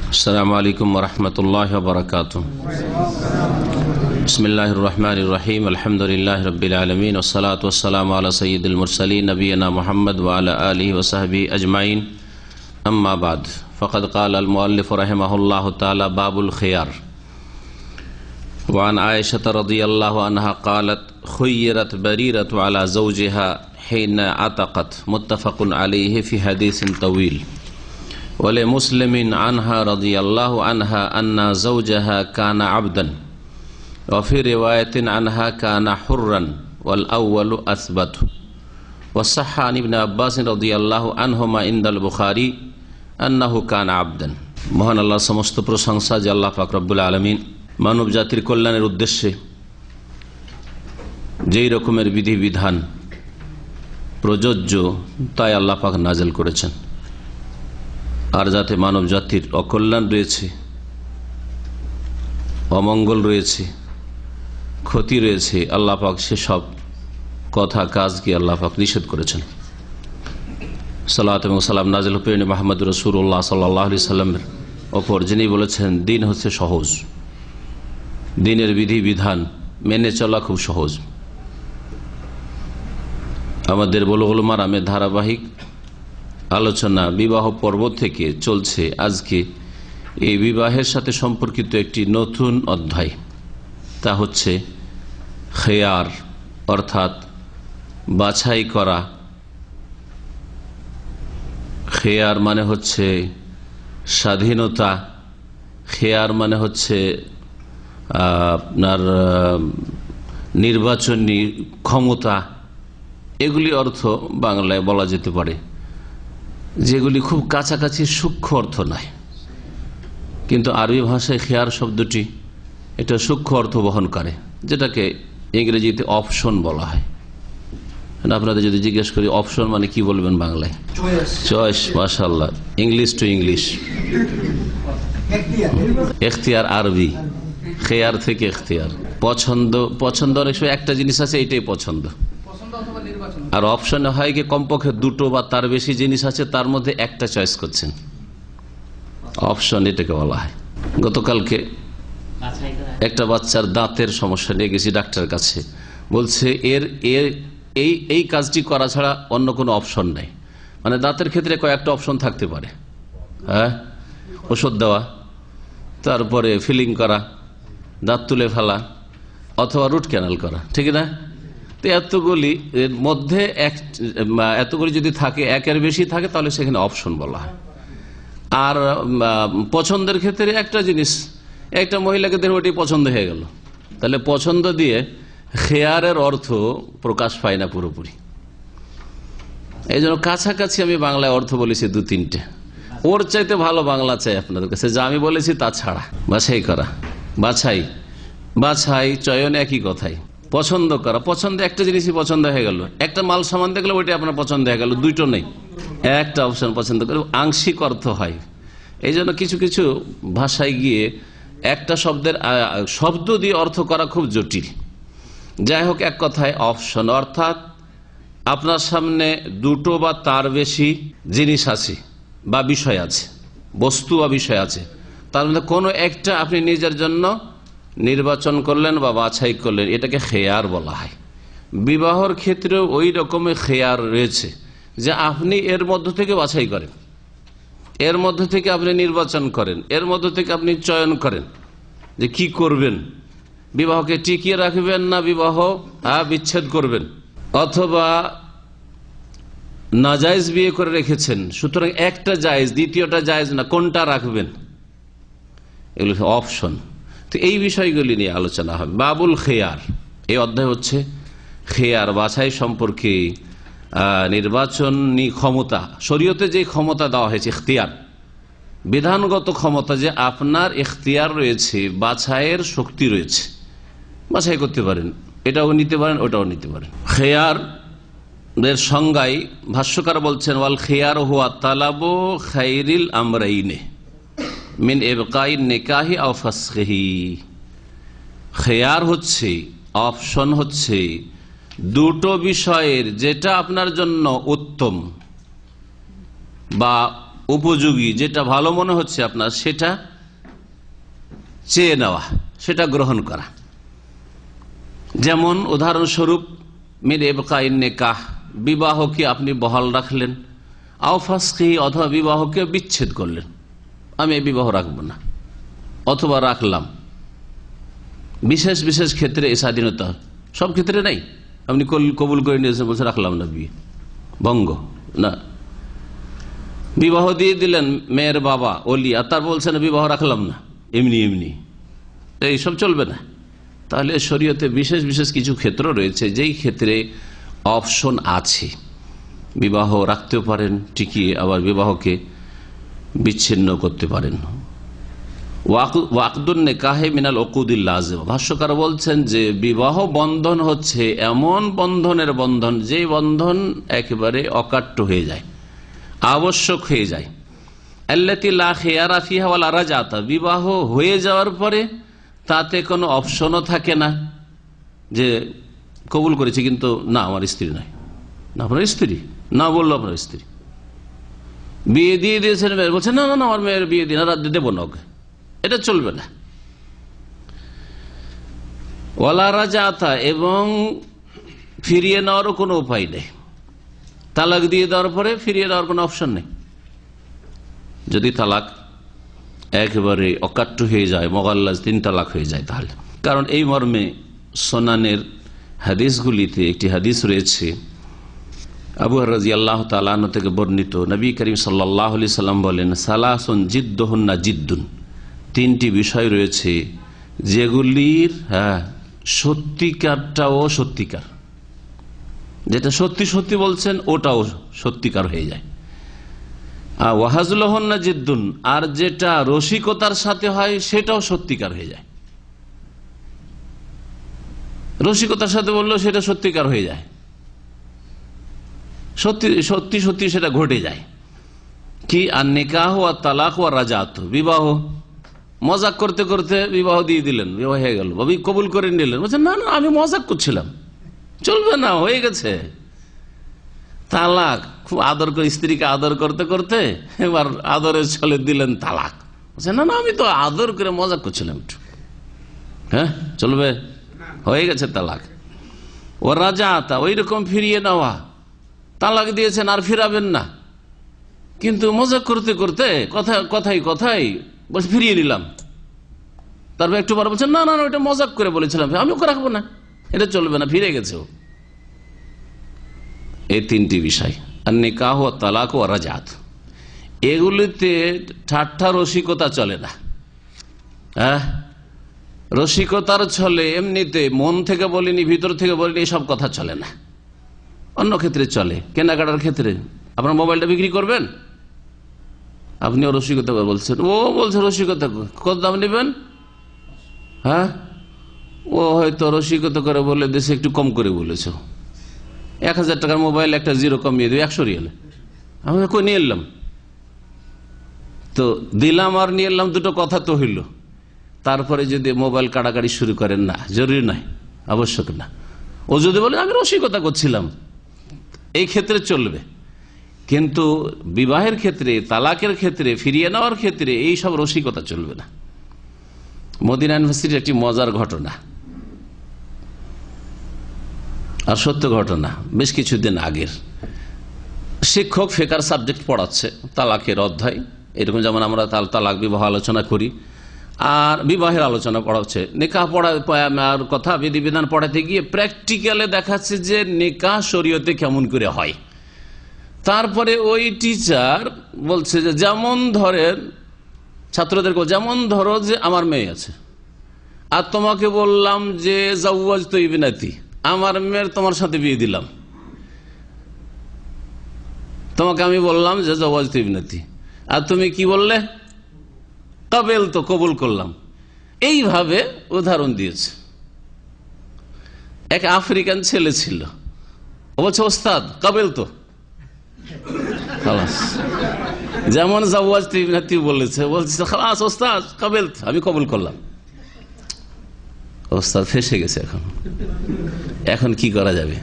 अस्सलामु अलैकुम वरहमतुल्लाहि वबरकातुहू। बिस्मिल्लाहिर्रहमानिर्रहीम। अल्हम्दुलिल्लाहि रब्बिल आलमीन वस्सलातु वस्सलामु अला सय्यिदिल मुरसलीन नबियना मुहम्मद व अला आलिहि व सहबिहि अजमाइन। अम्मा बाद फ़क़द क़ाल अल मुअल्लिफ़ रहिमहुल्लाहु तआला बाबुल ख़ियार। व अन आयशा रज़ियल्लाहु अन्हा क़ालत ख़ुय्यरत बरीरतु अला ज़ौजिहा हिना अतक़त मुत्तफ़क़ुन अलैहि फ़ी हदीसिन तवील। वले मुस्लिमिन अन्हा रज़ियल्लाहु अन्हा अन्ना ज़ौजहा काना अब्दन व फ़ी रिवायतिन अन्हा काना हुर्रन वल अव्वलु अस्बत। वस्सह अन इब्न अब्बास रज़ियल्लाहु अन्हुमा इंदल बुखारी अन्नहु काना अब्दन। महान आल्लाह समस्त प्रशंसा जे आल्लाह पाक रब्बुल आलमीन मानव जातिर कल्याणेर उद्देश्ये जेई रकमेर विधि विधान प्रयोज्य ताई आल्लाह पाक नाजिल करेছেন। আর যাতে মানব জাতির অকল্যাণ রয়েছে, অমঙ্গল রয়েছে, ক্ষতি রয়েছে, আল্লাহ পাক সেসব কথা কাজকে আল্লাহ পাক নিষেধ করেছেন। সালাত এবং সালাম নাজিল হুসেন মুহাম্মদ রাসূলুল্লাহ সাল্লাল্লাহু আলাইহি সাল্লামের ওপর, যিনি বলেছেন দিন হচ্ছে সহজ, দিনের বিধি বিধান মেনে চলা খুব সহজ। আমাদের বুলুগুল মারামের ধারাবাহিক আলোচনা বিবাহ পর্ব থেকে চলছে। আজকে এই বিবাহের সাথে সম্পর্কিত একটি নতুন অধ্যায়, তা হচ্ছে খেয়ার, অর্থাৎ বাছাই করা। খেয়ার মানে হচ্ছে স্বাধীনতা, খেয়ার মানে হচ্ছে আপনার নির্বাচনী ক্ষমতা। এগুলি অর্থ বাংলায় বলা যেতে পারে, যেগুলি খুব কাছাকাছি সূক্ষ্ম অর্থ নয়, কিন্তু আরবি ভাষায় খেয়ার শব্দটি এটা সূক্ষ্ম অর্থ বহন করে, যেটাকে ইংরেজিতে অপশন বলা হয়। আপনাদের যদি জিজ্ঞেস করি অপশন মানে কি বলবেন বাংলায়? চয়েস। মাশাআল্লাহ, ইংলিশ টু ইংলিশ। এখতিয়ার আরবি, খেয়ার থেকে এখতিয়ার। পছন্দ, পছন্দ অনেক সময় একটা জিনিস আছে, এটাই পছন্দ। আর অপশনে হয় কি কমপক্ষে দুটো বা তার বেশি জিনিস আছে, তার মধ্যে একটা চয়েস করছেন, অপশন এটাকে বলা হয়। গতকালকে একটা বাচ্চার দাঁতের সমস্যা নিয়ে গেছি ডাক্তারের কাছে, বলছে এর এই কাজটি করা ছাড়া অন্য কোনো অপশন নেই। মানে দাঁতের ক্ষেত্রে কয়েকটা অপশন থাকতে পারে, হ্যাঁ, ওষুধ দেওয়া, তারপরে ফিলিং করা, দাঁত তুলে ফেলা, অথবা রুট ক্যানাল করা, ঠিক না? তো এতগুলি এর মধ্যে এতগুলি যদি থাকে, একের বেশি থাকে, তাহলে সেখানে অপশন বলা হয়। আর পছন্দের ক্ষেত্রে একটা জিনিস, একটা মহিলাকে দেখে ওটি পছন্দ হয়ে গেল, তাহলে পছন্দ দিয়ে খেয়ারের অর্থ প্রকাশ পায় না পুরোপুরি। এই জন্য কাছাকাছি আমি বাংলায় অর্থ বলেছি দু তিনটে, ওর চাইতে ভালো বাংলা চাই আপনাদের কাছে, যা আমি বলেছি তা ছাড়া। বাছাই করা, বাছাই, বাছাই চয়ন একই কথাই। পছন্দ করা, পছন্দ একটা জিনিসই পছন্দ হয়ে গেল, একটা মাল সামান দেখলে ওইটা আপনার পছন্দ হয়ে গেল, দুইটো নেই, একটা অপশন পছন্দ করে, আংশিক অর্থ হয়। এই জন্য কিছু কিছু ভাষায় গিয়ে একটা শব্দের শব্দ দিয়ে অর্থ করা খুব জটিল। যাই হোক, এক কথায় অপশন, অর্থাৎ আপনার সামনে দুটো বা তার বেশি জিনিস আছে বা বিষয় আছে, বস্তু বা বিষয় আছে, তার মধ্যে কোনো একটা আপনি নিজের জন্য নির্বাচন করলেন বা বাছাই করলেন, এটাকে খেয়ার বলা হয়। বিবাহর ক্ষেত্রেও ওই রকমের খেয়ার রয়েছে যে আপনি এর মধ্য থেকে বাছাই করেন, এর মধ্য থেকে আপনি নির্বাচন করেন, এর মধ্য থেকে আপনি চয়ন করেন যে কি করবেন, বিবাহকে টিকিয়ে রাখবেন না বিবাহ বিচ্ছেদ করবেন, অথবা নাজায়েজ বিয়ে করে রেখেছেন, সুতরাং একটা জায়েজ, দ্বিতীয়টা জায়েজ না, কোনটা রাখবেন, এগুলো অপশন। তো এই বিষয়গুলি নিয়ে আলোচনা হবে। বাবুল খেয়ার, এই অধ্যায় হচ্ছে খেয়ার, বাছাই সম্পর্কে। নির্বাচনী ক্ষমতা, শরীয়তে যে ক্ষমতা দেওয়া হয়েছে, ইখতিয়ার, বিধানগত ক্ষমতা, যে আপনার ইখতিয়ার রয়েছে, বাছাইয়ের শক্তি রয়েছে, বাছাই করতে পারেন, এটাও নিতে পারেন, ওটাও নিতে পারেন। খেয়ার এর সংজ্ঞায় ভাষ্যকার বলছেন, ওয়াল খেয়ার হুয়া তালাবু খাইরিল আমরাইনে মিন ইবকাই নিকাহি আও ফাসখিহি। খেয়ার হচ্ছে, অপশন হচ্ছে দুটো বিষয়ের যেটা আপনার জন্য উত্তম বা উপযোগী, যেটা ভালো মনে হচ্ছে আপনার, সেটা চেয়ে নেওয়া, সেটা গ্রহণ করা। যেমন উদাহরণস্বরূপ মিন ইবকাইন নিকাহ, বিবাহকে আপনি বহাল রাখলেন, আও ফাসখি, অথবা বিবাহকে বিচ্ছেদ করলেন, আমি এই বিবাহ রাখবো না, অথবা রাখলাম। বিশেষ বিশেষ ক্ষেত্রে এই স্বাধীনতা, সব ক্ষেত্রে নেই। আপনি কবুল করে নিয়েছেন, বলছে রাখলাম না, বিয়ে ভঙ্গ না। বিবাহ দিয়ে দিলেন মেয়ের বাবা ওলি, আর তার বলছেন বিবাহ রাখলাম না, এমনি এমনি, এইসব চলবে না। তাহলে শরীয়তে বিশেষ বিশেষ কিছু ক্ষেত্র রয়েছে যেই ক্ষেত্রে অপশন আছে, বিবাহ রাখতেও পারেন টিকিয়ে, আবার বিবাহকে বিচ্ছিন্ন করতে পারেন। ওয়াকদুন নিকাহে মিনাল উকুদিল লাজিম, ভাষ্যকার বলছেন যে বিবাহ বন্ধন হচ্ছে এমন বন্ধনের বন্ধন, যে বন্ধন একেবারে অকাট্য হয়ে যায়, আবশ্যক হয়ে যায়। আল্লাতী লা খিয়ারা ফিহা ওয়ালা রাজাতা, বিবাহ হয়ে যাওয়ার পরে তাতে কোনো অপশনও থাকে না, যে কবুল করেছি কিন্তু না আমার স্ত্রী নয়, না আপনার স্ত্রী, না বললো আপনার স্ত্রী। বিয়ে দিয়ে দিয়েছেন, বলছেন না না আমার মেয়ের বিয়ে দিয়ে দেবো না ওকে, এটা চলবে না। ওয়ালা রাজাতা, এবং ফিরিয়ে নেওয়ারও কোনো উপায় নেই। তালাক দিয়ে দেওয়ার পরে ফিরিয়ে দেওয়ার কোনো অপশন নেই। যদি তালাক একেবারে অকাট্য হয়ে যায়, মোগাল্লাজ 3 তালাক হয়ে যায়, তাহলে, কারণ এই মর্মে সোনানের হাদিসগুলিতে একটি হাদিস রয়েছে, আবু হুরায়রা রাদিয়াল্লাহু তাআলা আনহু থেকে বর্ণিত, নবী করিম সাল্লাল্লাহু আলাইহি সাল্লাম বলেন, সালাসুন জিদ্দুহুন্না জিদ্দুন, 3টি বিষয় রয়েছে যেগুলির সত্যিকারটাও সত্যিকার, যেটা সত্যি সত্যি বলছেন ওটাও সত্যিকার হয়ে যায়। ওয়াহাজুলহুন্না জিদ্দুন, আর যেটা রসিকতার সাথে হয় সেটাও সত্যিকার হয়ে যায়। রসিকতার সাথে বললো সেটা সত্যিকার হয়ে যায়, সত্যি সত্যি সত্যি সেটা ঘটে যায়। কি আর নিকাহ আর তালাক আর রাজাত, বিবাহ মজাক করতে করতে বিবাহ দিয়ে দিলেন, বিবাহ হয়ে গেল, কবুল করে নিলেন, বলছেন না না আমি মজাক করছিলাম, চলবে না, হয়ে গেছে। তালাক, খুব আদর করে স্ত্রীকে আদর করতে করতে এবার আদরের ছলে দিলেন তালাক, বলছেন না না আমি তো আদর করে মজাক করছিলাম একটু, হ্যাঁ চলবে, হয়ে গেছে তালাক। ও রাজাতা, ওই রকম ফিরিয়ে নেওয়া, তালাক দিয়েছেন আর ফিরাবেন না, কিন্তু মজাক করতে করতে কথাই কথাই বলছে ফিরিয়ে নিলাম, তারপর একটু পরে বলছেন না না ওইটা মজাক করে বলেছিলাম, আমি ওকে রাখবো না, এটা চলবে না, ফিরে গেছে ও। এই 3টি বিষয়, আর নিকাহ, তালাক ও রাজাত, এগুলিতে ঠাট্টা রসিকতা চলে না। হ্যাঁ, রসিকতার ছলে এমনিতে মন থেকে বলিনি, ভিতর থেকে বলিনি, এসব কথা চলে না। অন্য ক্ষেত্রে চলে, কেনাকাটার ক্ষেত্রে আপনার মোবাইলটা বিক্রি করবেন, আপনিও রসিকতা করে বলছেন, ও বলছে রসিকতা, কত দাম নেবেন? হ্যাঁ, ও হয়তো রসিকতা করে বলে দেশে একটু কম করে বলেছ, 1000 টাকার মোবাইল একটা 0 কমিয়ে দেবে 100 রিয়ালে, আমি কই নিয়ে এলাম, তো দিলাম আর নিয়ে এলাম, দুটো কথা তো হইল। তারপরে যদি মোবাইল কাটাকাটি শুরু করেন, না জরুরি নয়, আবশ্যক না। ও যদি বলে আমি রসিকতা করছিলাম, এই ক্ষেত্রে চলবে, কিন্তু বিবাহের ক্ষেত্রে, তালাকের ক্ষেত্রে, ফিরিয়ে নেওয়ার ক্ষেত্রে এই সব রসিকতা চলবে না। মদিনা ইউনিভার্সিটির একটি মজার ঘটনা, আর সত্য ঘটনা, বেশ কিছুদিন আগের। শিক্ষক ফিকহ সাবজেক্ট পড়াচ্ছে, তালাকের অধ্যায়, এরকম যেমন আমরা তালাক বিবাহ আলোচনা করি, আর বিবাহের আলোচনা পড়াচ্ছে। নিকাহ পড়ার কথা, বিধিবিধান পড়াতে গিয়ে প্র্যাকটিক্যালে দেখাচ্ছে যে নিকাহ শরীয়তে কেমন করে হয়। তারপরে ওই টিচার বলছে যে যেমন ধরেন ছাত্রদেরকে, যেমন ধরো যে আমার মেয়ে আছে, আর তোমাকে বললাম যে জাওয়াজতু ইবনাতি, আমার মেয়ের তোমার সাথে বিয়ে দিলাম, তোমাকে আমি বললাম যে জাওয়াজতু ইবনাতি, আর তুমি কি বললে? কাবেল তো, কবুল করলাম। এইভাবে উদাহরণ দিয়েছে। এক আফ্রিকান ছেলে ছিল, ও বলছে ওস্তাদ কাবেল তো, যেমন জাওয়াজতু ইবনাতি বলেছে, বলছে খালাস ওস্তাদ কাবেল, আমি কবুল করলাম। ওস্তাদ ফেসে গেছে। এখন কি করা যাবে?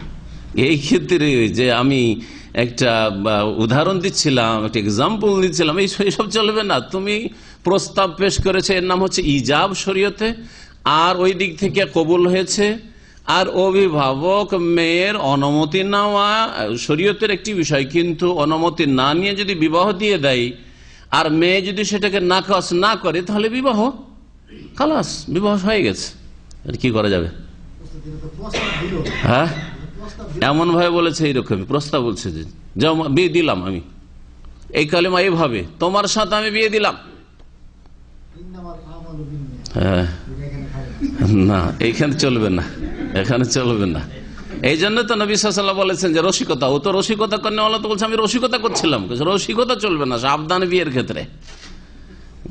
এই ক্ষেত্রে যে আমি একটা উদাহরণ দিচ্ছিলাম, একটা এক্সাম্পল দিচ্ছিলাম, এইসব চলবে না। তুমি প্রস্তাব পেশ করেছে, এর নাম হচ্ছে ইজাব শরীয়তে, আর ওই দিক থেকে কবুল হয়েছে, আর অভিভাবক মেয়ের অনুমতি নেওয়া শরীয়তের একটি বিষয়, কিন্তু অনুমতি না নিয়ে যদি বিবাহ দিয়ে দেয় আর মেয়ে যদি সেটাকে নাকচ না করে, তাহলে বিবাহ খালাস, বিবাহ হয়ে গেছে। কি করা যাবে? হ্যাঁ, এমন ভাবে বলেছে, এইরকমই প্রস্তাব বলছে যে বিয়ে দিলাম আমি, এই কালেমা এইভাবে তোমার সাথে আমি বিয়ে দিলাম। হ্যাঁ, না, এইখানে চলবে না, এখানে চলবে না। এই জন্য তো নবী সাল্লাল্লাহু আলাইহি ওয়াসাল্লাম বলেছেন যে রসিকতা, ও তো রসিকতা করেন, আল্লাহ তো বলছে আমি রসিকতা করছিলাম। রসিকতা চলবে না, সাবধান বিয়ের ক্ষেত্রে,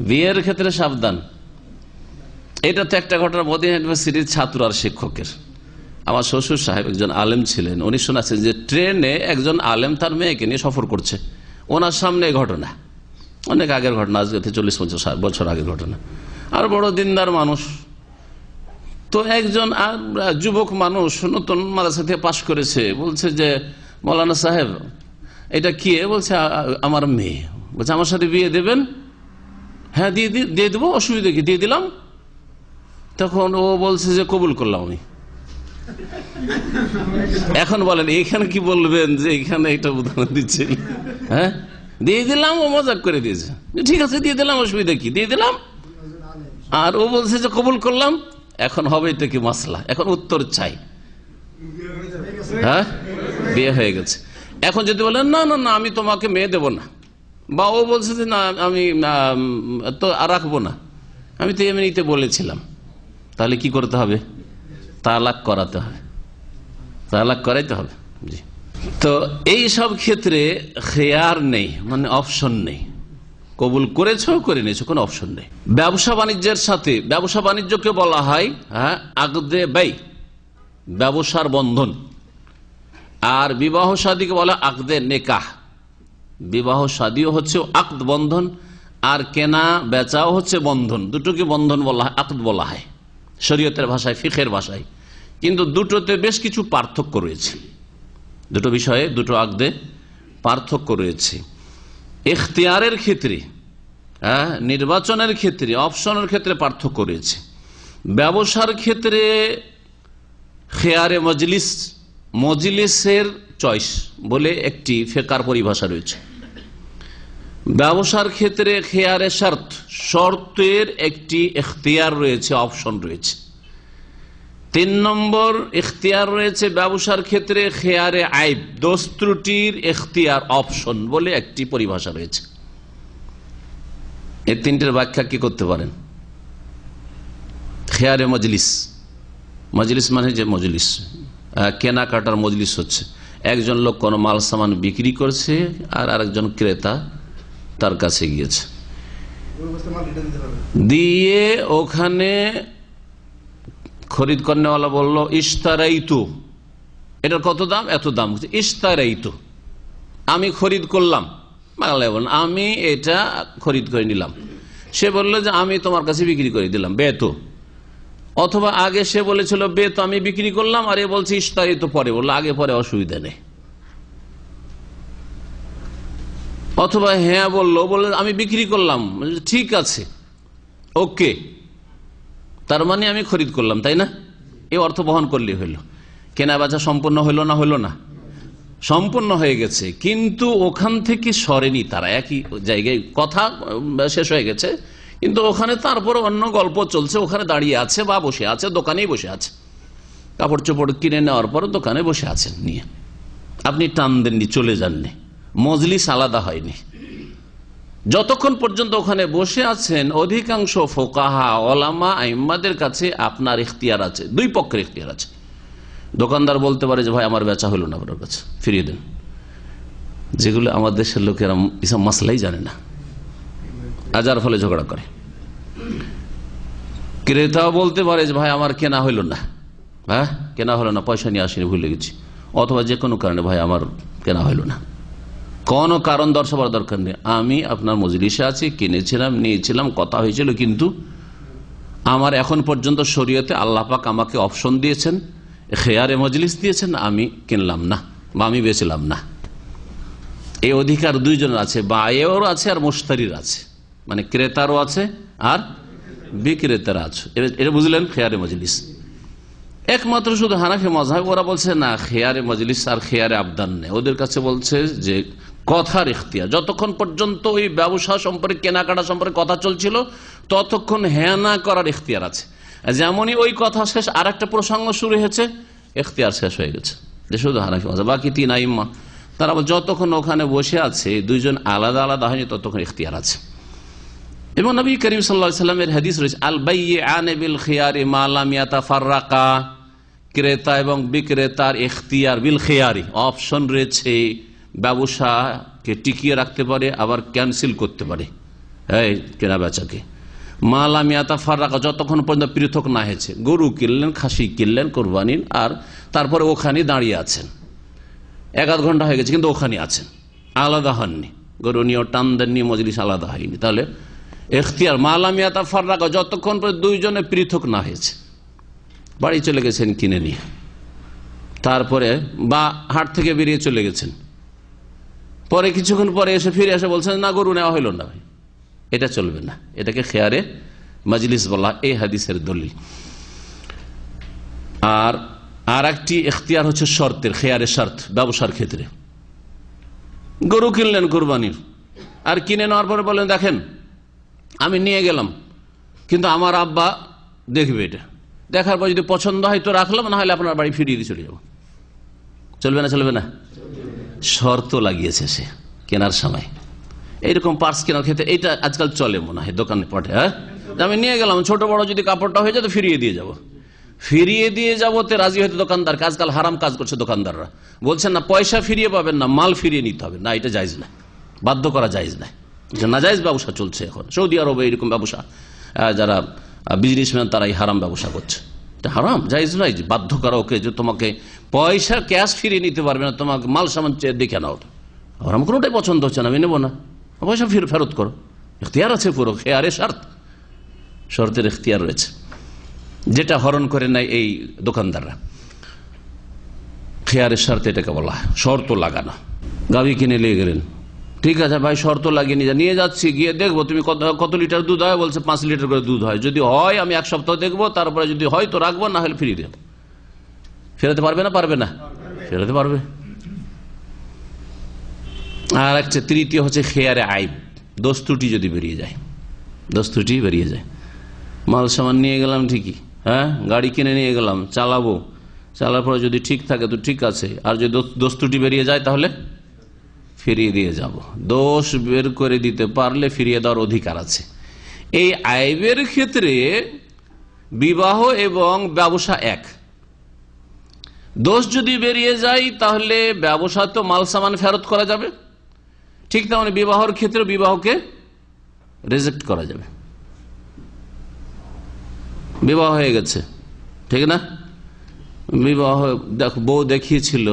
বিয়ের ক্ষেত্রে সাবধান। এটা তো একটা ঘটনা মদিনা ইউনিভার্সিটির ছাত্র আর শিক্ষকের। আমার শ্বশুর সাহেব একজন আলেম ছিলেন, উনি শোনাচ্ছেন যে ট্রেনে একজন আলেম তার মেয়েকে নিয়ে সফর করছে, ওনার সামনে এই ঘটনা, অনেক আগের ঘটনা, আজকে 40-50 বছর আগের ঘটনা। আর বড় দিনদার মানুষ তো, একজন যুবক মানুষ নতুন মাদ্রাসা থেকে পাশ করেছে, বলছে যে মৌলানা সাহেব এটা কি? বলছে আমার মেয়ে। বলছে আমার সাথে বিয়ে দেবেন? হ্যাঁ দিয়ে দেবো, অসুবিধা কি, দিয়ে দিলাম। তখন ও বলছে যে কবুল করলাম আমি। এখন বলেন এখানে কি বলবেন যে এখানে এটা উদাহরণ দিচ্ছে? হ্যাঁ, দিয়ে দিলাম, ও মজাক করে দিয়েছে, ঠিক আছে দিয়ে দিলাম, অসুবিধা কি, দিয়ে দিলাম। আর ও বলছে যে কবুল করলাম। এখন হবে এটা কি মাসলা? এখন উত্তর চাই। হ্যাঁ, বিয়ে হয়ে গেছে। এখন যদি বলেন না না না আমি তোমাকে মেয়ে দেব না, বা ও বলছে যে না আমি তো রাখবো না, আমি তো এমনিতে বলেছিলাম, তাহলে কি করতে হবে? তালাক করাতে হবে, তালাক করাইতে হবে। জি, তো এই সব ক্ষেত্রে খেয়ার নেই, মানে অপশন নেই, কবুল করেছো করে নিয়েছো, কোনো অপশন নেই। ব্যবসা বাণিজ্যের সাথে, ব্যবসা বাণিজ্যকে বলা হয় আকদে বাই, ব্যবসার বন্ধন, আর বিবাহ শাদীকে বলা আকদে নেকাহ। বিবাহ শাদীও হচ্ছে আকদ বন্ধন, আর কেনা বেচাও হচ্ছে বন্ধন, দুটোকে বন্ধন বলা হয়, আকদ বলা হয় শরীয়তের ভাষায়, ফিকহের ভাষায়। কিন্তু দুটোতে বেশ কিছু পার্থক্য রয়েছে, দুটো বিষয়ে, দুটো আকদে পার্থক্য রয়েছে। ইখতিয়ারের ক্ষেত্রে, নির্বাচনের ক্ষেত্রে, অপশনের ক্ষেত্রে পার্থক্য রয়েছে। ব্যবসার ক্ষেত্রে খেয়ারে মজলিস, মজলিসের চয়েস বলে একটি ফিকহের পরিভাষা রয়েছে। ব্যবসার ক্ষেত্রে খেয়ারে শর্ত, শর্তের একটি ইখতিয়ার রয়েছে, অপশন রয়েছে। 3 নম্বর ইখতিয়ার রয়েছে ব্যবসার ক্ষেত্রে খেয়ারে আইব, দোষ ত্রুটির ইখতিয়ার, অপশন বলে একটি পরিভাষা রয়েছে। এই তিনটের ব্যাখ্যা কি করতে পারেন? খেয়ারে মজলিস, মজলিস মানে যে মজলিস, কেনাকাটার মজলিস হচ্ছে, একজন লোক কোনো মাল সামান বিক্রি করছে আর আরেকজন ক্রেতা তার কাছে গিয়েছে, দিয়ে ওখানে খরিদ করনেওয়ালা বলল ইশতারাইতু, এটার কত দাম? এত দাম। ইশতারাইতু, আমি খরিদ করলাম, বাংলায় বলেন আমি এটা খরিদ করে নিলাম। সে বললো যে আমি তোমার কাছে বিক্রি করে দিলাম, বেতো। অথবা আগে সে বলেছিল বেতো আমি বিক্রি করলাম, আর এ বলছে ইশতারাইতু পরে, বললো আগে পরে অসুবিধা নেই। অথবা হ্যাঁ বললো আমি বিক্রি করলাম, ঠিক আছে ওকে, তার মানে আমি খরিদ করলাম, তাই না? এই অর্থ বহন করলে হইল। কেনা বেচা সম্পূর্ণ হইল না? হইল না, সম্পূর্ণ হয়ে গেছে। কিন্তু ওখান থেকে সরেনি তারা, একই জায়গায়, কথা শেষ হয়ে গেছে, কিন্তু ওখানে তারপর অন্য গল্প চলছে, ওখানে দাঁড়িয়ে আছে বা বসে আছে, দোকানেই বসে আছে, কাপড় চোপড় কিনে নেওয়ার পর দোকানে বসে আছেন নিয়ে, আপনি টান দেননি, চলে যাননি, মজলিস আলাদা হয়নি। যতক্ষণ পর্যন্ত ওখানে বসে আছেন, অধিকাংশ ফোকাহা ওলামা আইম্মাদের কাছে আপনার ইখতিয়ার আছে, দুই পক্ষের ইখতিয়ার আছে। দোকানদার বলতে পারে যে ভাই আমার বেচা হলো না, আপনার কাছে ফিরিয়ে দেন, যেগুলো আমার দেশের লোকেরা এসব মাসলাই জানে না, যার ফলে ঝগড়া করে। ক্রেতাও বলতে পারে যে ভাই আমার কেনা হইল না, কেনা হলো না, পয়সা নিয়ে আসিনি, ভুলে গেছি, অথবা যে কোনো কারণে ভাই আমার কেনা হইল না। কোনো কারণ দর্শাবার দরকার নেই, আমি আপনার মজলিসে আছি, কিনেছিলাম, নিয়েছিলাম, কথা হয়েছিল, কিন্তু আমার এখন পর্যন্ত শরীয়তে আল্লাহ পাক আমাকে অপশন দিয়েছেন, খেয়ারে মজলিস দিয়েছেন, আমি কিনলাম না বা আমি বেচলাম না। এই অধিকার দুইজনের আছে, বায়ের আছে আর মুশতারির আছে, মানে ক্রেতারও আছে আর বিক্রেতার আছে। এটা বুঝলেন খেয়ারে মজলিস। একমাত্র শুধু হানাফি মাযহাব ওরা বলছে না, খেয়ারে মজলিস আর খেয়ারে আবদান নেই। ওদের কাছে বলছে যে কথার ইখতিয়ার, যতক্ষণ পর্যন্ত ওই ব্যবসা সম্পর্কে কেনাকাটা সম্পর্কে কথা চলছিল ততক্ষণ হ্যাঁ না করার ইখতিয়ার আছে। যেমনই ওই কথা শেষ আর একটা প্রসঙ্গ শুরু হয়েছে, ইখতিয়ার শেষ হয়ে গেছে। যে শুধু হানাফি মাযহাব, বাকি তিন আইম্মা তারা যতক্ষণ ওখানে বসে আছে দুইজন আলাদা আলাদা হয়নি ততক্ষণ ইখতিয়ার আছে। এবং নবী করিম সাল্লাল্লাহু আলাইহি ওয়াসাল্লামের হাদিস রয়েছে, আল বাইয়্যান বিল খিয়ারি মা লাম ইয়াতাফাররাকা, ক্রেতা এবং বিক্রেতার ইখতিয়ার বিল খিয়ারি, অপশন রয়েছে, ব্যবসাকে টিকিয়ে রাখতে পারে আবার ক্যান্সেল করতে পারে এই কেনা বেচাকে। মা লাম ইয়াতাফাররাকা, যতক্ষণ পর্যন্ত পৃথক না হয়েছে। গরু কিনলেন, খাসি কিনলেন কোরবানির, আর তারপরে ওখানে দাঁড়িয়ে আছেন, 1-8 ঘন্টা হয়ে গেছে কিন্তু ওখানে আছেন, আলাদা হননি, গরু নিয়ে টান দেননি, মজলিস আলাদা হয়নি, তাহলে ইখতিয়ার মা লাম ইয়াতাফাররাকা, যতক্ষণ পর্যন্ত দুইজনে পৃথক না হয়েছে। বাড়ি চলে গেছেন কিনে নিয়ে, তারপরে বা হাট থেকে বেরিয়ে চলে গেছেন, পরে কিছুক্ষণ পরে এসে ফিরে এসে বলছেন না গরু নেওয়া হইল না, এটা চলবে না। এটাকে খেয়ারে মজলিস বলা, এই হাদিসের দলিল। আর একটি ইখতিয়ার হচ্ছে শর্তের, খেয়ারে শর্ত ব্যবসার ক্ষেত্রে। গরু কিনলেন কোরবানির, আর কিনে নেওয়ার পরে বলেন দেখেন আমি নিয়ে গেলাম কিন্তু আমার আব্বা দেখবে, এটা দেখার পর যদি পছন্দ হয় তো রাখলাম, না হলে আপনার বাড়ি ফিরিয়ে দিয়ে চলে যাবো। চলবে না? চলবে না। শর্ত লাগিয়েছে সে কেনার সময়। এইরকম পার্স কেনার ক্ষেত্রে এইটা আজকাল চলে মনে হয় দোকানে পটে। হ্যাঁ, আমি নিয়ে গেলাম, ছোট বড় যদি কাপড়টা হয়ে যায় তো ফিরিয়ে দিয়ে যাবো। ফিরিয়ে দিয়ে যাবো তে রাজি হয়তো দোকানদার, আজকাল হারাম কাজ করছে দোকানদাররা, বলছেন না পয়সা ফিরিয়ে পাবেন না, মাল ফিরিয়ে নিতে হবে না, এটা জায়েজ না, বাধ্য করা জায়েজ না, নাজায়েজ ব্যবসা চলছে এখন সৌদি আরবে। এরকম ব্যবসা যারা বিজনেসম্যান তারাই হারাম ব্যবসা করছে, এটা হারাম, জায়েজ নয়। বাধ্য করা ওকে যে তোমাকে পয়সা ক্যাশ ফিরিয়ে নিতে পারবে না, তোমাকে মাল সামান দেখে নাও, আমার কোনোটাই পছন্দ হচ্ছে না, আমি নেবো না, পয়সা ফেরত করো। ইখতিয়ার আছে পুরো, খেয়ারে শর্তের ইখতিয়ার রয়েছে, যেটা হরণ করে নাই এই দোকানদাররা। খেয়ারের শর্ত এটাকে বলা হয়, শর্ত লাগানো। গাভী কিনে নিয়ে গেলেন, ঠিক আছে ভাই শর্ত লাগিয়ে নিয়ে যাচ্ছি, গিয়ে দেখবো তুমি কত লিটার দুধ হয়, বলছে 5 লিটার করে দুধ হয়, যদি হয় আমি 1 সপ্তাহ দেখবো, তারপরে যদি হয় তো রাখবো, না হলে ফিরিয়ে দেবো। ফেরাতে পারবে না? পারবে না, ফেরাতে পারবে। আর একটা তৃতীয় হচ্ছে খেয়ারে আইব, দোষ ত্রুটি যদি বেরিয়ে যায়, দোষ ত্রুটি বেরিয়ে যায়। মাল সামান নিয়ে গেলাম ঠিকই, হ্যাঁ গাড়ি কিনে নিয়ে গেলাম, চালাবো, চালার পরে যদি ঠিক থাকে তো ঠিক আছে, আর যদি দোষ ত্রুটি বেরিয়ে যায় তাহলে ফিরিয়ে দিয়ে যাব। দোষ বের করে দিতে পারলে ফিরিয়ে দেওয়ার অধিকার আছে। এই আইবের ক্ষেত্রে বিবাহ এবং ব্যবসা এক। দোষ যদি বেরিয়ে যায় তাহলে ব্যবসা তো মাল সামান ফেরত করা যাবে, ঠিক তেমন বিবাহের ক্ষেত্রে বিবাহকে রিজেক্ট করা যাবে। বিবাহ হয়ে গেছে, ঠিক না? বিবাহ বউ দেখিয়েছিল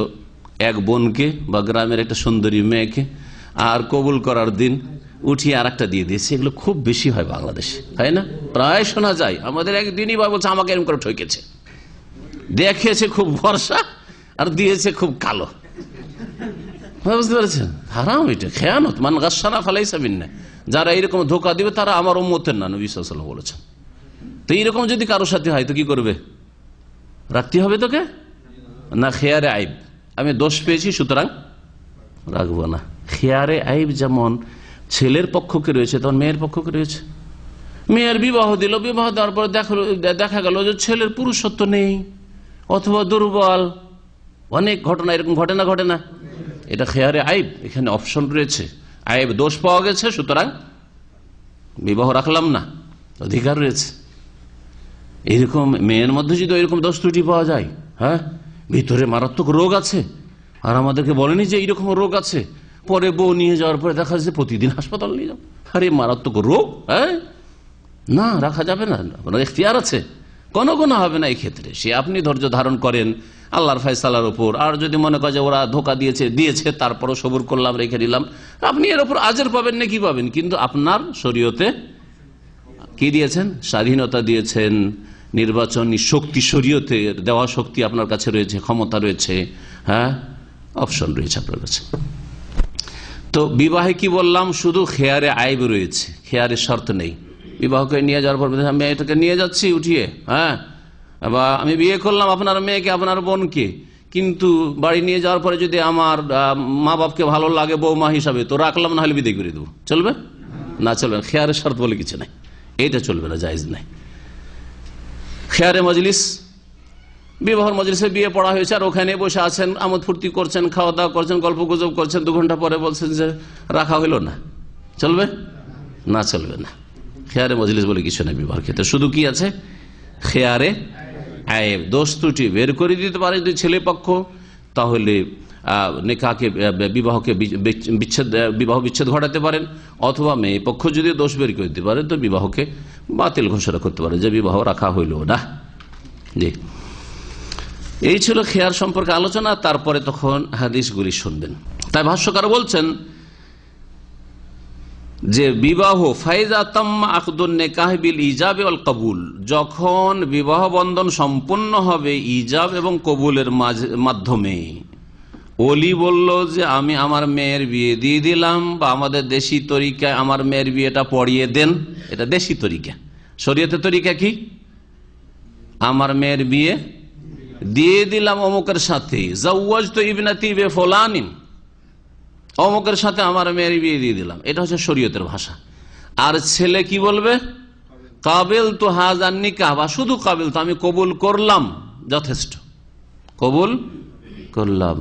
এক বোনকে বা গ্রামের একটা সুন্দরী মেয়েকে, আর কবুল করার দিন উঠিয়ে আর একটা দিয়ে দিয়েছে। এগুলো খুব বেশি হয় বাংলাদেশে, হয় না? প্রায় শোনা যায়। আমাদের একদিনই বা বলছে আমাকে এরকম করে ঠকেছে, দেখিয়েছে খুব ভরসা আর দিয়েছে খুব কালো। বুঝতে পেরেছেন? হারাম, এটা খেয়ানত, মান গাসসানা ফালাইসা মিন্না। যারা এইরকম ধোকা দিবে তারা আমার উম্মতের না, নবী সাল্লাল্লাহু আলাইহি ওয়াসাল্লাম বলেছেন। তো এইরকম যদি কারোর সাথে হয় তো কি করবে? রাখতে হবে তোকে না? খেয়ারে আইব, আমি দোষ পেয়েছি সুতরাং রাখবো না। খেয়ারে আইব যেমন ছেলের পক্ষকে রয়েছে তেমন মেয়ের পক্ষকে রয়েছে। মেয়ের বিবাহ দিল, বিবাহ দেওয়ার পর দেখা গেল যে ছেলের পুরুষত্ব নেই অথবা দুর্বল, অনেক ঘটনা এরকম ঘটে না? এটা খেয়ারে আইব, এখানে অপশন রয়েছে, আইব দোষ পাওয়া গেছে সুতরাং বিবাহ রাখলাম না, অধিকার রয়েছে। এরকম মেয়ের মধ্যে যদি এরকম দোষ ত্রুটি পাওয়া যায়, হ্যাঁ ভিতরে মারাত্মক রোগ আছে আর আমাদেরকে বলেনি যে এইরকম রোগ আছে, পরে বউ নিয়ে যাওয়ার পরে দেখা যাচ্ছে প্রতিদিন হাসপাতাল নিয়ে যাও, আরে মারাত্মক রোগ, হ্যাঁ না রাখা যাবে না, আপনার ইখতিয়ার আছে, কোনো গুনাহ হবে না এই ক্ষেত্রে। সে আপনি ধৈর্য ধারণ করেন আল্লাহর ফয়সালার উপর। আর যদি মনে করে যে ওরা ধোকা দিয়েছে তারপরও সবুর করলাম, রেখে দিলাম, আপনি এর উপর আজর পাবেন না কি পাবেন, কিন্তু আপনার শরীয়তে কি দিয়েছেন? স্বাধীনতা দিয়েছেন, নির্বাচনী শক্তি শরীয়তে দেওয়া শক্তি আপনার কাছে রয়েছে, ক্ষমতা রয়েছে, হ্যাঁ অপশন রয়েছে আপনার কাছে। তো বিবাহে কি বললাম, শুধু খেয়ারে আইব রয়েছে, খেয়ারে শর্ত নেই। বিবাহকে নিয়ে যাওয়ার পর আমি এটাকে নিয়ে যাচ্ছি উঠিয়ে, হ্যাঁ, বা আমি বিয়ে করলাম আপনার মেয়েকে, আপনার বোনকে, কিন্তু বাড়ি নিয়ে যাওয়ার পরে যদি আমার মা বাপকে ভালো লাগে বৌমা হিসাবে তো রাখলাম, না হলে বিদায় করে দেবো, চলবে না? চলবে না। খেয়ারের শর্ত বলে কিছু নাই, এইটা চলবে না, জায়েজ নাই। খেয়ারে মজলিস, বিবাহর মজলিসে বিয়ে পড়া হয়েছে আর ওখানে বসে আছেন, আমোদ ফুর্তি করছেন, খাওয়া দাওয়া করছেন, গল্প গুজব করছেন, 2 ঘন্টা পরে বলছেন যে রাখা হইল না, চলবে না? চলবে না। খেয়ারে মজলিস বলে কিছু নেই বিবাহের ক্ষেত্রে। শুধু কি আছে, খেয়ারে আয়েব, দোষ ত্রুটি বের করে দিতে পারে যদি ছেলে পক্ষ, তাহলে নেকাকে বিবাহকে বিবাহ বিচ্ছেদ ঘটাতে পারেন, অথবা মেয়ে পক্ষ যদি দোষ বের করে দিতে পারে তো বিবাহকে বাতিল ঘোষণা করতে পারে যে বিবাহ রাখা হইল না। জি, এই ছিল খেয়ার সম্পর্কে আলোচনা। তারপরে তখন হাদিসগুলি শুনবেন। তাই ভাষ্যকার বলছেন যে বিবাহ ফাইজা তাম্মা আকদুন নিকাহ বিল ইজাব ওয়াল কবুল, যখন বিবাহ বন্ধন সম্পূর্ণ হবে ইজাব এবং কবুলের মাধ্যমে। ওলি বলল যে আমি আমার মেয়ের বিয়ে দিয়ে দিলাম, বা আমাদের দেশি তরিকায় আমার মেয়ের বিয়েটা পড়িয়ে দেন, এটা দেশি তরিকা। শরীয়তের তরিকা কি, আমার মেয়ের বিয়ে দিয়ে দিলাম অমুকের সাথে, জাওয়াজতু ইবনাতি বিফুলানিন, অমুকের সাথে আমার মেয়ের বিয়ে দিয়ে দিলাম, এটা হচ্ছে শরীয়তের ভাষা। আর ছেলে কি বলবে, কাবিল তো হাজার নিকাহ, বা শুধু কাবিল তো, আমি কবুল করলাম, যথেষ্ট, কবুল করলাম।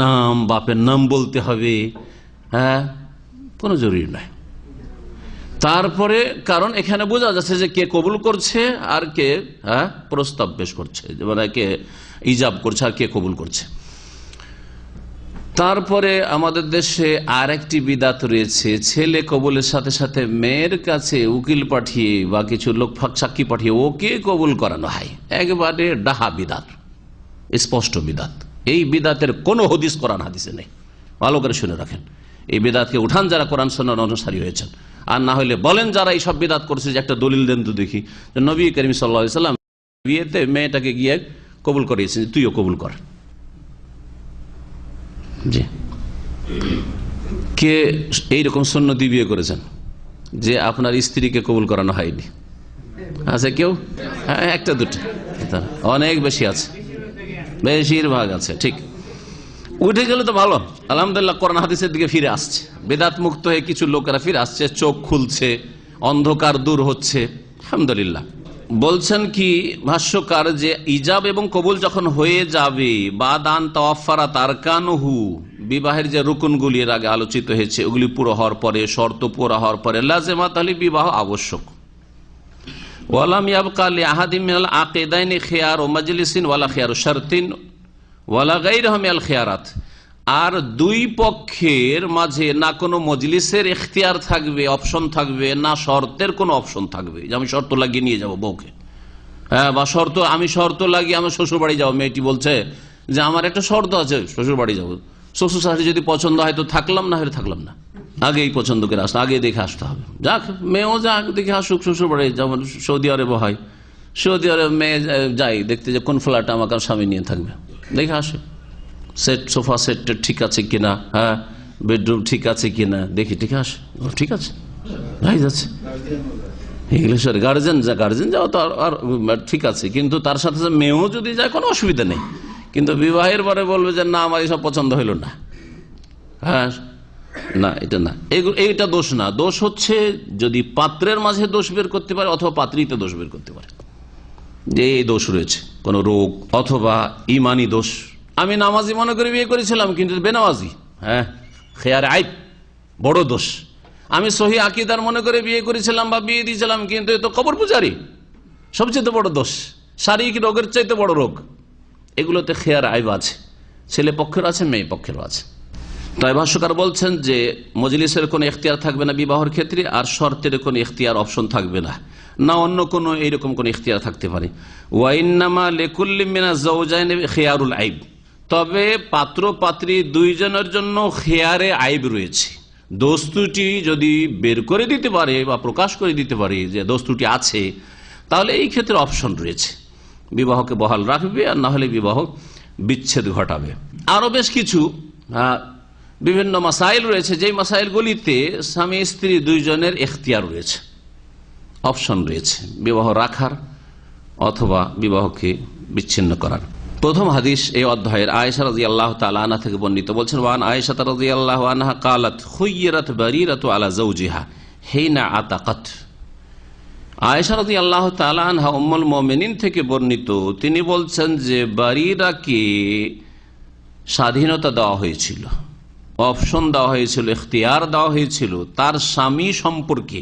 নাম, বাপের নাম বলতে হবে, হ্যাঁ, কোনো জরুরি নয়। তারপরে কারণ এখানে বোঝা যাচ্ছে যে কে কবুল করছে আর কে প্রস্তাব পেশ করছে, মানে কে ইজাব করছে আর কে কবুল করছে। তারপরে আমাদের দেশে আর একটি বিদাত রয়েছে, ছেলে কবুলের সাথে সাথে মেয়ের কাছে উকিল পাঠিয়ে বা কিছু লোক সাক্ষী পাঠিয়ে ওকে কবুল করানো হয়। একবারে ডাহা বিদাত, স্পষ্ট বিদাত। এই বিদাতের কোনো হদিস কোরআন হাদিসে নেই, ভালো করে শুনে রাখেন। এই বিদাতকে উঠান যারা কোরআন সুন্নাহর অনুসারী হয়েছেন, আর না হলে বলেন যারা এই সব বিদাত করছে যে একটা দলিল দেন তো দেখি, নবী করিম সাল্লাল্লাহু আলাইহি ওয়াসাল্লাম বিয়েতে মেয়েটাকে গিয়ে কবুল করিয়েছেন, তুইও কবুল কর। জি, কে এইরকম সুন্নতি বিয়ে করেছেন যে আপনার স্ত্রীকে কবুল করানো হয়নি? আছে কেউ? হ্যাঁ, একটা দুটো, অনেক বেশি আছে, বেশিরভাগ আছে। ঠিক, উঠে গেলে তো ভালো, আলহামদুলিল্লাহ, কোরআন হাদিসের দিকে ফিরে আসছে, বেদাত মুক্ত হয়ে কিছু লোকেরা ফিরে আসছে, চোখ খুলছে, অন্ধকার দূর হচ্ছে, আলহামদুলিল্লাহ। বলছেন কি ভাষ্যকার যে ইজাব এবং কবুল যখন হয়ে যাবে, বাদান তাওয়াফারাত আরকানুহু, বিবাহের যে রুকনগুলি এর আগে আলোচিত হয়েছে ওগুলি পুরো হওয়ার পরে, শর্ত পুরো হওয়ার পরে, লাযিমাত আলী, বিবাহ আবশ্যক। ওয়ালাম ইয়াবকা লিআহাদিন মিনাল আকিদাইনি খিয়ারু মাজলিসিন ওয়ালা খিয়ারু শারতিন ওয়ালা গায়রিহি মিনাল খিয়ারাত, আর দুই পক্ষের মাঝে না কোনো মজলিসের ইখতিয়ার থাকবে, অপশন থাকবে, না শর্তের কোনো অপশন থাকবে যে আমি শর্ত লাগিয়ে নিয়ে যাব বউকে, হ্যাঁ, বা আমি শর্ত লাগিয়ে আমার শ্বশুর বাড়ি যাবো। মেয়েটি বলছে যে আমার একটা শর্ত আছে, শ্বশুর বাড়ি যাবো, শ্বশুর শাশুড়ি যদি পছন্দ হয় তো থাকলাম, না হলে থাকলাম না, আগেই পছন্দ করে আসতে, আগে দেখে আসতে হবে। যাক, মেয়েও যাক, দেখে আসুক শ্বশুর বাড়ি। যেমন সৌদি আরবে হয়, সৌদি আরবে মেয়ে যাই দেখতে যে কোন ফ্ল্যাটে আমার স্বামী নিয়ে থাকবে, দেখে আসে, সেট সোফা সেট ঠিক আছে কিনা, হ্যাঁ, বেডরুম ঠিক আছে কিনা, দেখি ঠিক আছে, ঠিক আছে, ভাই যাচ্ছে। ইংলিশের গার্জেন যাওয়া তো আর ঠিক আছে, কিন্তু তার সাথে সাথে মেয়েও যদি যায় কোনো অসুবিধা নেই, কিন্তু বিবাহের পরে বলবে যে না আমার এসব পছন্দ হইল না, হ্যাঁ, না, এটা না, এইটা দোষ না। দোষ হচ্ছে যদি পাত্রের মাঝে দোষ বের করতে পারে অথবা পাত্রীতে দোষ বের করতে পারে, যে এই দোষ রয়েছে, কোন রোগ অথবা ইমানি দোষ। আমি নামাজি মনে করে বিয়ে করেছিলাম কিন্তু বেনামাজি, হ্যাঁ, খেয়ার আইব, বড় দোষ। আমি সহি আকীদার মনে করে বিয়ে করেছিলাম বা বিয়ে দিয়েছিলাম কিন্তু এ তো কবর পূজারি, সবচেয়ে বড় দোষ, শারীরিক রোগের চাইতে বড় রোগ। এগুলোতে খেয়ার আইব আছে, ছেলে পক্ষের আছে, মেয়ে পক্ষেরও আছে। তাই ভাষ্যকার বলছেন যে মজলিসের কোনো এখতিয়ার থাকবে না বিবাহের ক্ষেত্রে, আর শর্তের কোনো এখতিয়ার অপশন থাকবে না, না অন্য কোনো এইরকম কোন এখতিয়ার থাকতে পারে। ওয়াইন্নামা লিকুল্লি মিনাজ যাওজাইনি খিয়ারুল আইব, তবে পাত্র পাত্রী দুইজনের জন্য খেয়ারে আইব রয়েছে। দোষ ত্রুটি যদি বের করে দিতে পারে বা প্রকাশ করে দিতে পারে যে দোষ ত্রুটি আছে, তাহলে এই ক্ষেত্রে অপশন রয়েছে, বিবাহকে বহাল রাখবে আর না হলে বিবাহ বিচ্ছেদ ঘটাবে। আরো বেশ কিছু বিভিন্ন মাসাইল রয়েছে, যেই মাসাইলগুলিতে স্বামী স্ত্রী দুইজনের এখতিয়ার রয়েছে, অপশন রয়েছে বিবাহ রাখার অথবা বিবাহকে বিচ্ছিন্ন করার। প্রথম হাদিস এই অধ্যায়ের আয়েশা রাদিয়াল্লাহু তাআলা আনহা থেকে বর্ণিত, বলছেন ওয়ান আয়েশা রাদিয়াল্লাহু আনহা قالت خيرت بريرة على زوجها حين عتقت। আয়েশা রাদিয়াল্লাহু তাআলা আনহা উম্মুল মুমিনিন থেকে বর্ণিত, তিনি বলছেন যে বারিরাকে স্বাধীনতা দেওয়া হয়েছিল, অপশন দেওয়া হয়েছিল, ইখতিয়ার দেওয়া হয়েছিল তার স্বামী সম্পর্কে।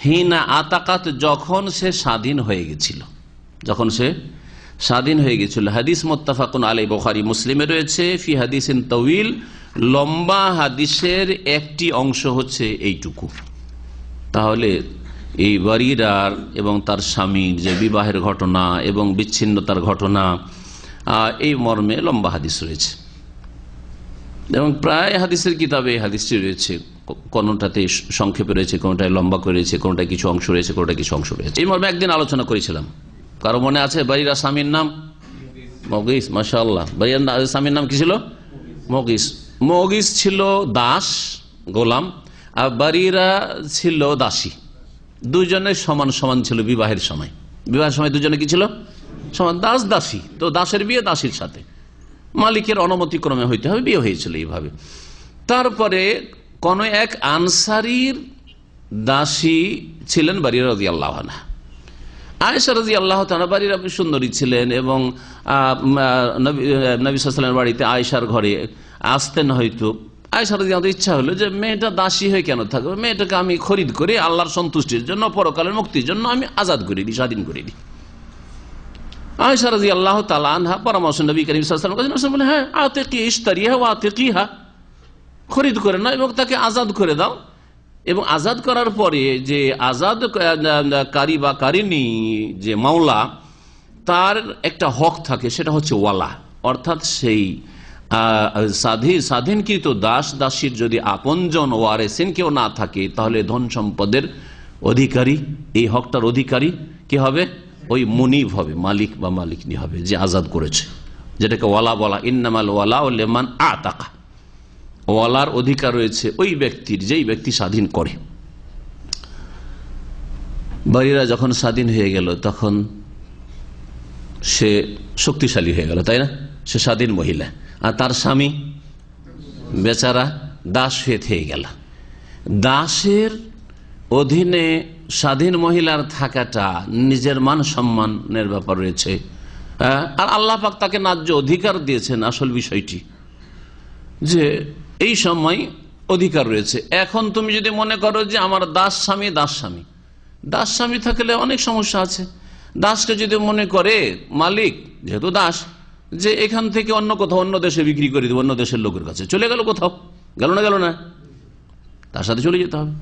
হিনা আতাকাত, যখন সে স্বাধীন হয়ে গেছিল, যখন সে স্বাধীন হয়ে গেছিল। হাদিস মুত্তাফাকুন আলাইহি, বুখারী মুসলিমে রয়েছে। ফি হাদিসিন তাওয়িল, লম্বা হাদিসের একটি অংশ হচ্ছে এইটুকু। তাহলে এই বারিরার এবং তার স্বামীর যে বিবাহের ঘটনা এবং বিচ্ছিন্নতার ঘটনা, এই মর্মে লম্বা হাদিস রয়েছে এবং প্রায় হাদিসের কিতাবে এই হাদিসটি রয়েছে। কোনটাতে সংক্ষেপে রয়েছে, কোনটায় লম্বা করেছে, কোনটায় কিছু অংশ রয়েছে, কোনটায় কিছু অংশ রয়েছে। এই মর্মে একদিন আলোচনা করেছিলাম। কারো মনে আছে বারিরা স্বামীর নাম? মগিস। মাশাআল্লাহ। বারিরার স্বামীর নাম কি ছিল? মগিস। মগিস ছিল দাস, গোলাম, আর বারিরা ছিল দাসী। দুজনে সমান সমান ছিল বিবাহের সময়। বিবাহের সময় দুজনে কি ছিল? সমান, দাস দাসী। তো দাসের বিয়ে দাসীর সাথে, মালিকের অনুমতি ক্রমে হইতে হবে, বিয়ে হয়েছিল এইভাবে। তারপরে কোন এক আনসারীর দাসী ছিলেন বারিরা রাদিয়াল্লাহু আনহা। আয়েশা রাদিয়াল্লাহু তাআলা, বারিরা সুন্দরী ছিলেন এবং নবী সাল্লাল্লাহু আলাইহি ওয়াসাল্লামের বাড়িতে আয়েশার ঘরে আসতেন। হয়তো আয়েশা রাদিয়াল্লাহু আনহা ইচ্ছা হলো যে মেয়েটা দাসী হয়ে কেন থাকবে, মেয়েটাকে আমি খরিদ করে আল্লাহর সন্তুষ্টির জন্য, পরকালের মুক্তির জন্য আমি আজাদ করে দিই, স্বাধীন করে দিই। আয়েশা রাদিয়াল্লাহু তাআলা আনহা পরামর্শ নবী করিম সাল্লাল্লাহু আলাইহি ওয়াসাল্লাম বলেন, হ্যাঁ, আতিকি ইশতারিহা ওয়া আতিকিহা, খরিদ করে নাও এবং তাকে আজাদ করে দাও। এবং আজাদ করার পরে যে আজাদ কারী বা কারিনী, যে মাওলা, তার একটা হক থাকে, সেটা হচ্ছে ওয়ালা। অর্থাৎ সেই স্বাধীনকৃত দাস দাসীর যদি আপনজন ওয়ারেসিন কেউ না থাকে, তাহলে ধন সম্পদের অধিকারী, এই হকটার অধিকারী কি হবে? ওই মুনিব হবে, মালিক বা মালিকনি হবে, যে আজাদ করেছে, যেটাকে ওয়ালা বলা। ইন্নামাল ওয়ালা লিমান আতাকা, ওয়ালার অধিকার রয়েছে ওই ব্যক্তির, যেই ব্যক্তি স্বাধীন করে। বারিরা যখন স্বাধীন হয়ে গেল, তখন সে শক্তিশালী হয়ে গেল, তাই না? সে স্বাধীন মহিলা, আর তার স্বামী বেচারা দাস হয়ে থেকে গেল। দাসের অধীনে স্বাধীন মহিলার থাকাটা নিজের মান সম্মানের ব্যাপার রয়েছে, আর আল্লাহ পাক তাকে ন্যায্য অধিকার দিয়েছেন। আসল বিষয়টি যে এই সময় অধিকার রয়েছে। এখন তুমি যদি মনে করো যে আমার দাস স্বামী, দাস স্বামী, দাস স্বামী থাকলে অনেক সমস্যা আছে। দাসকে যদি মনে করে মালিক, যেহেতু দাস, যে এখান থেকে অন্য কোথাও, অন্য দেশে বিক্রি করে দেবো, অন্য দেশের লোকের কাছে চলে গেল, কোথাও গেল না, তার সাথে চলে যেতে হবে।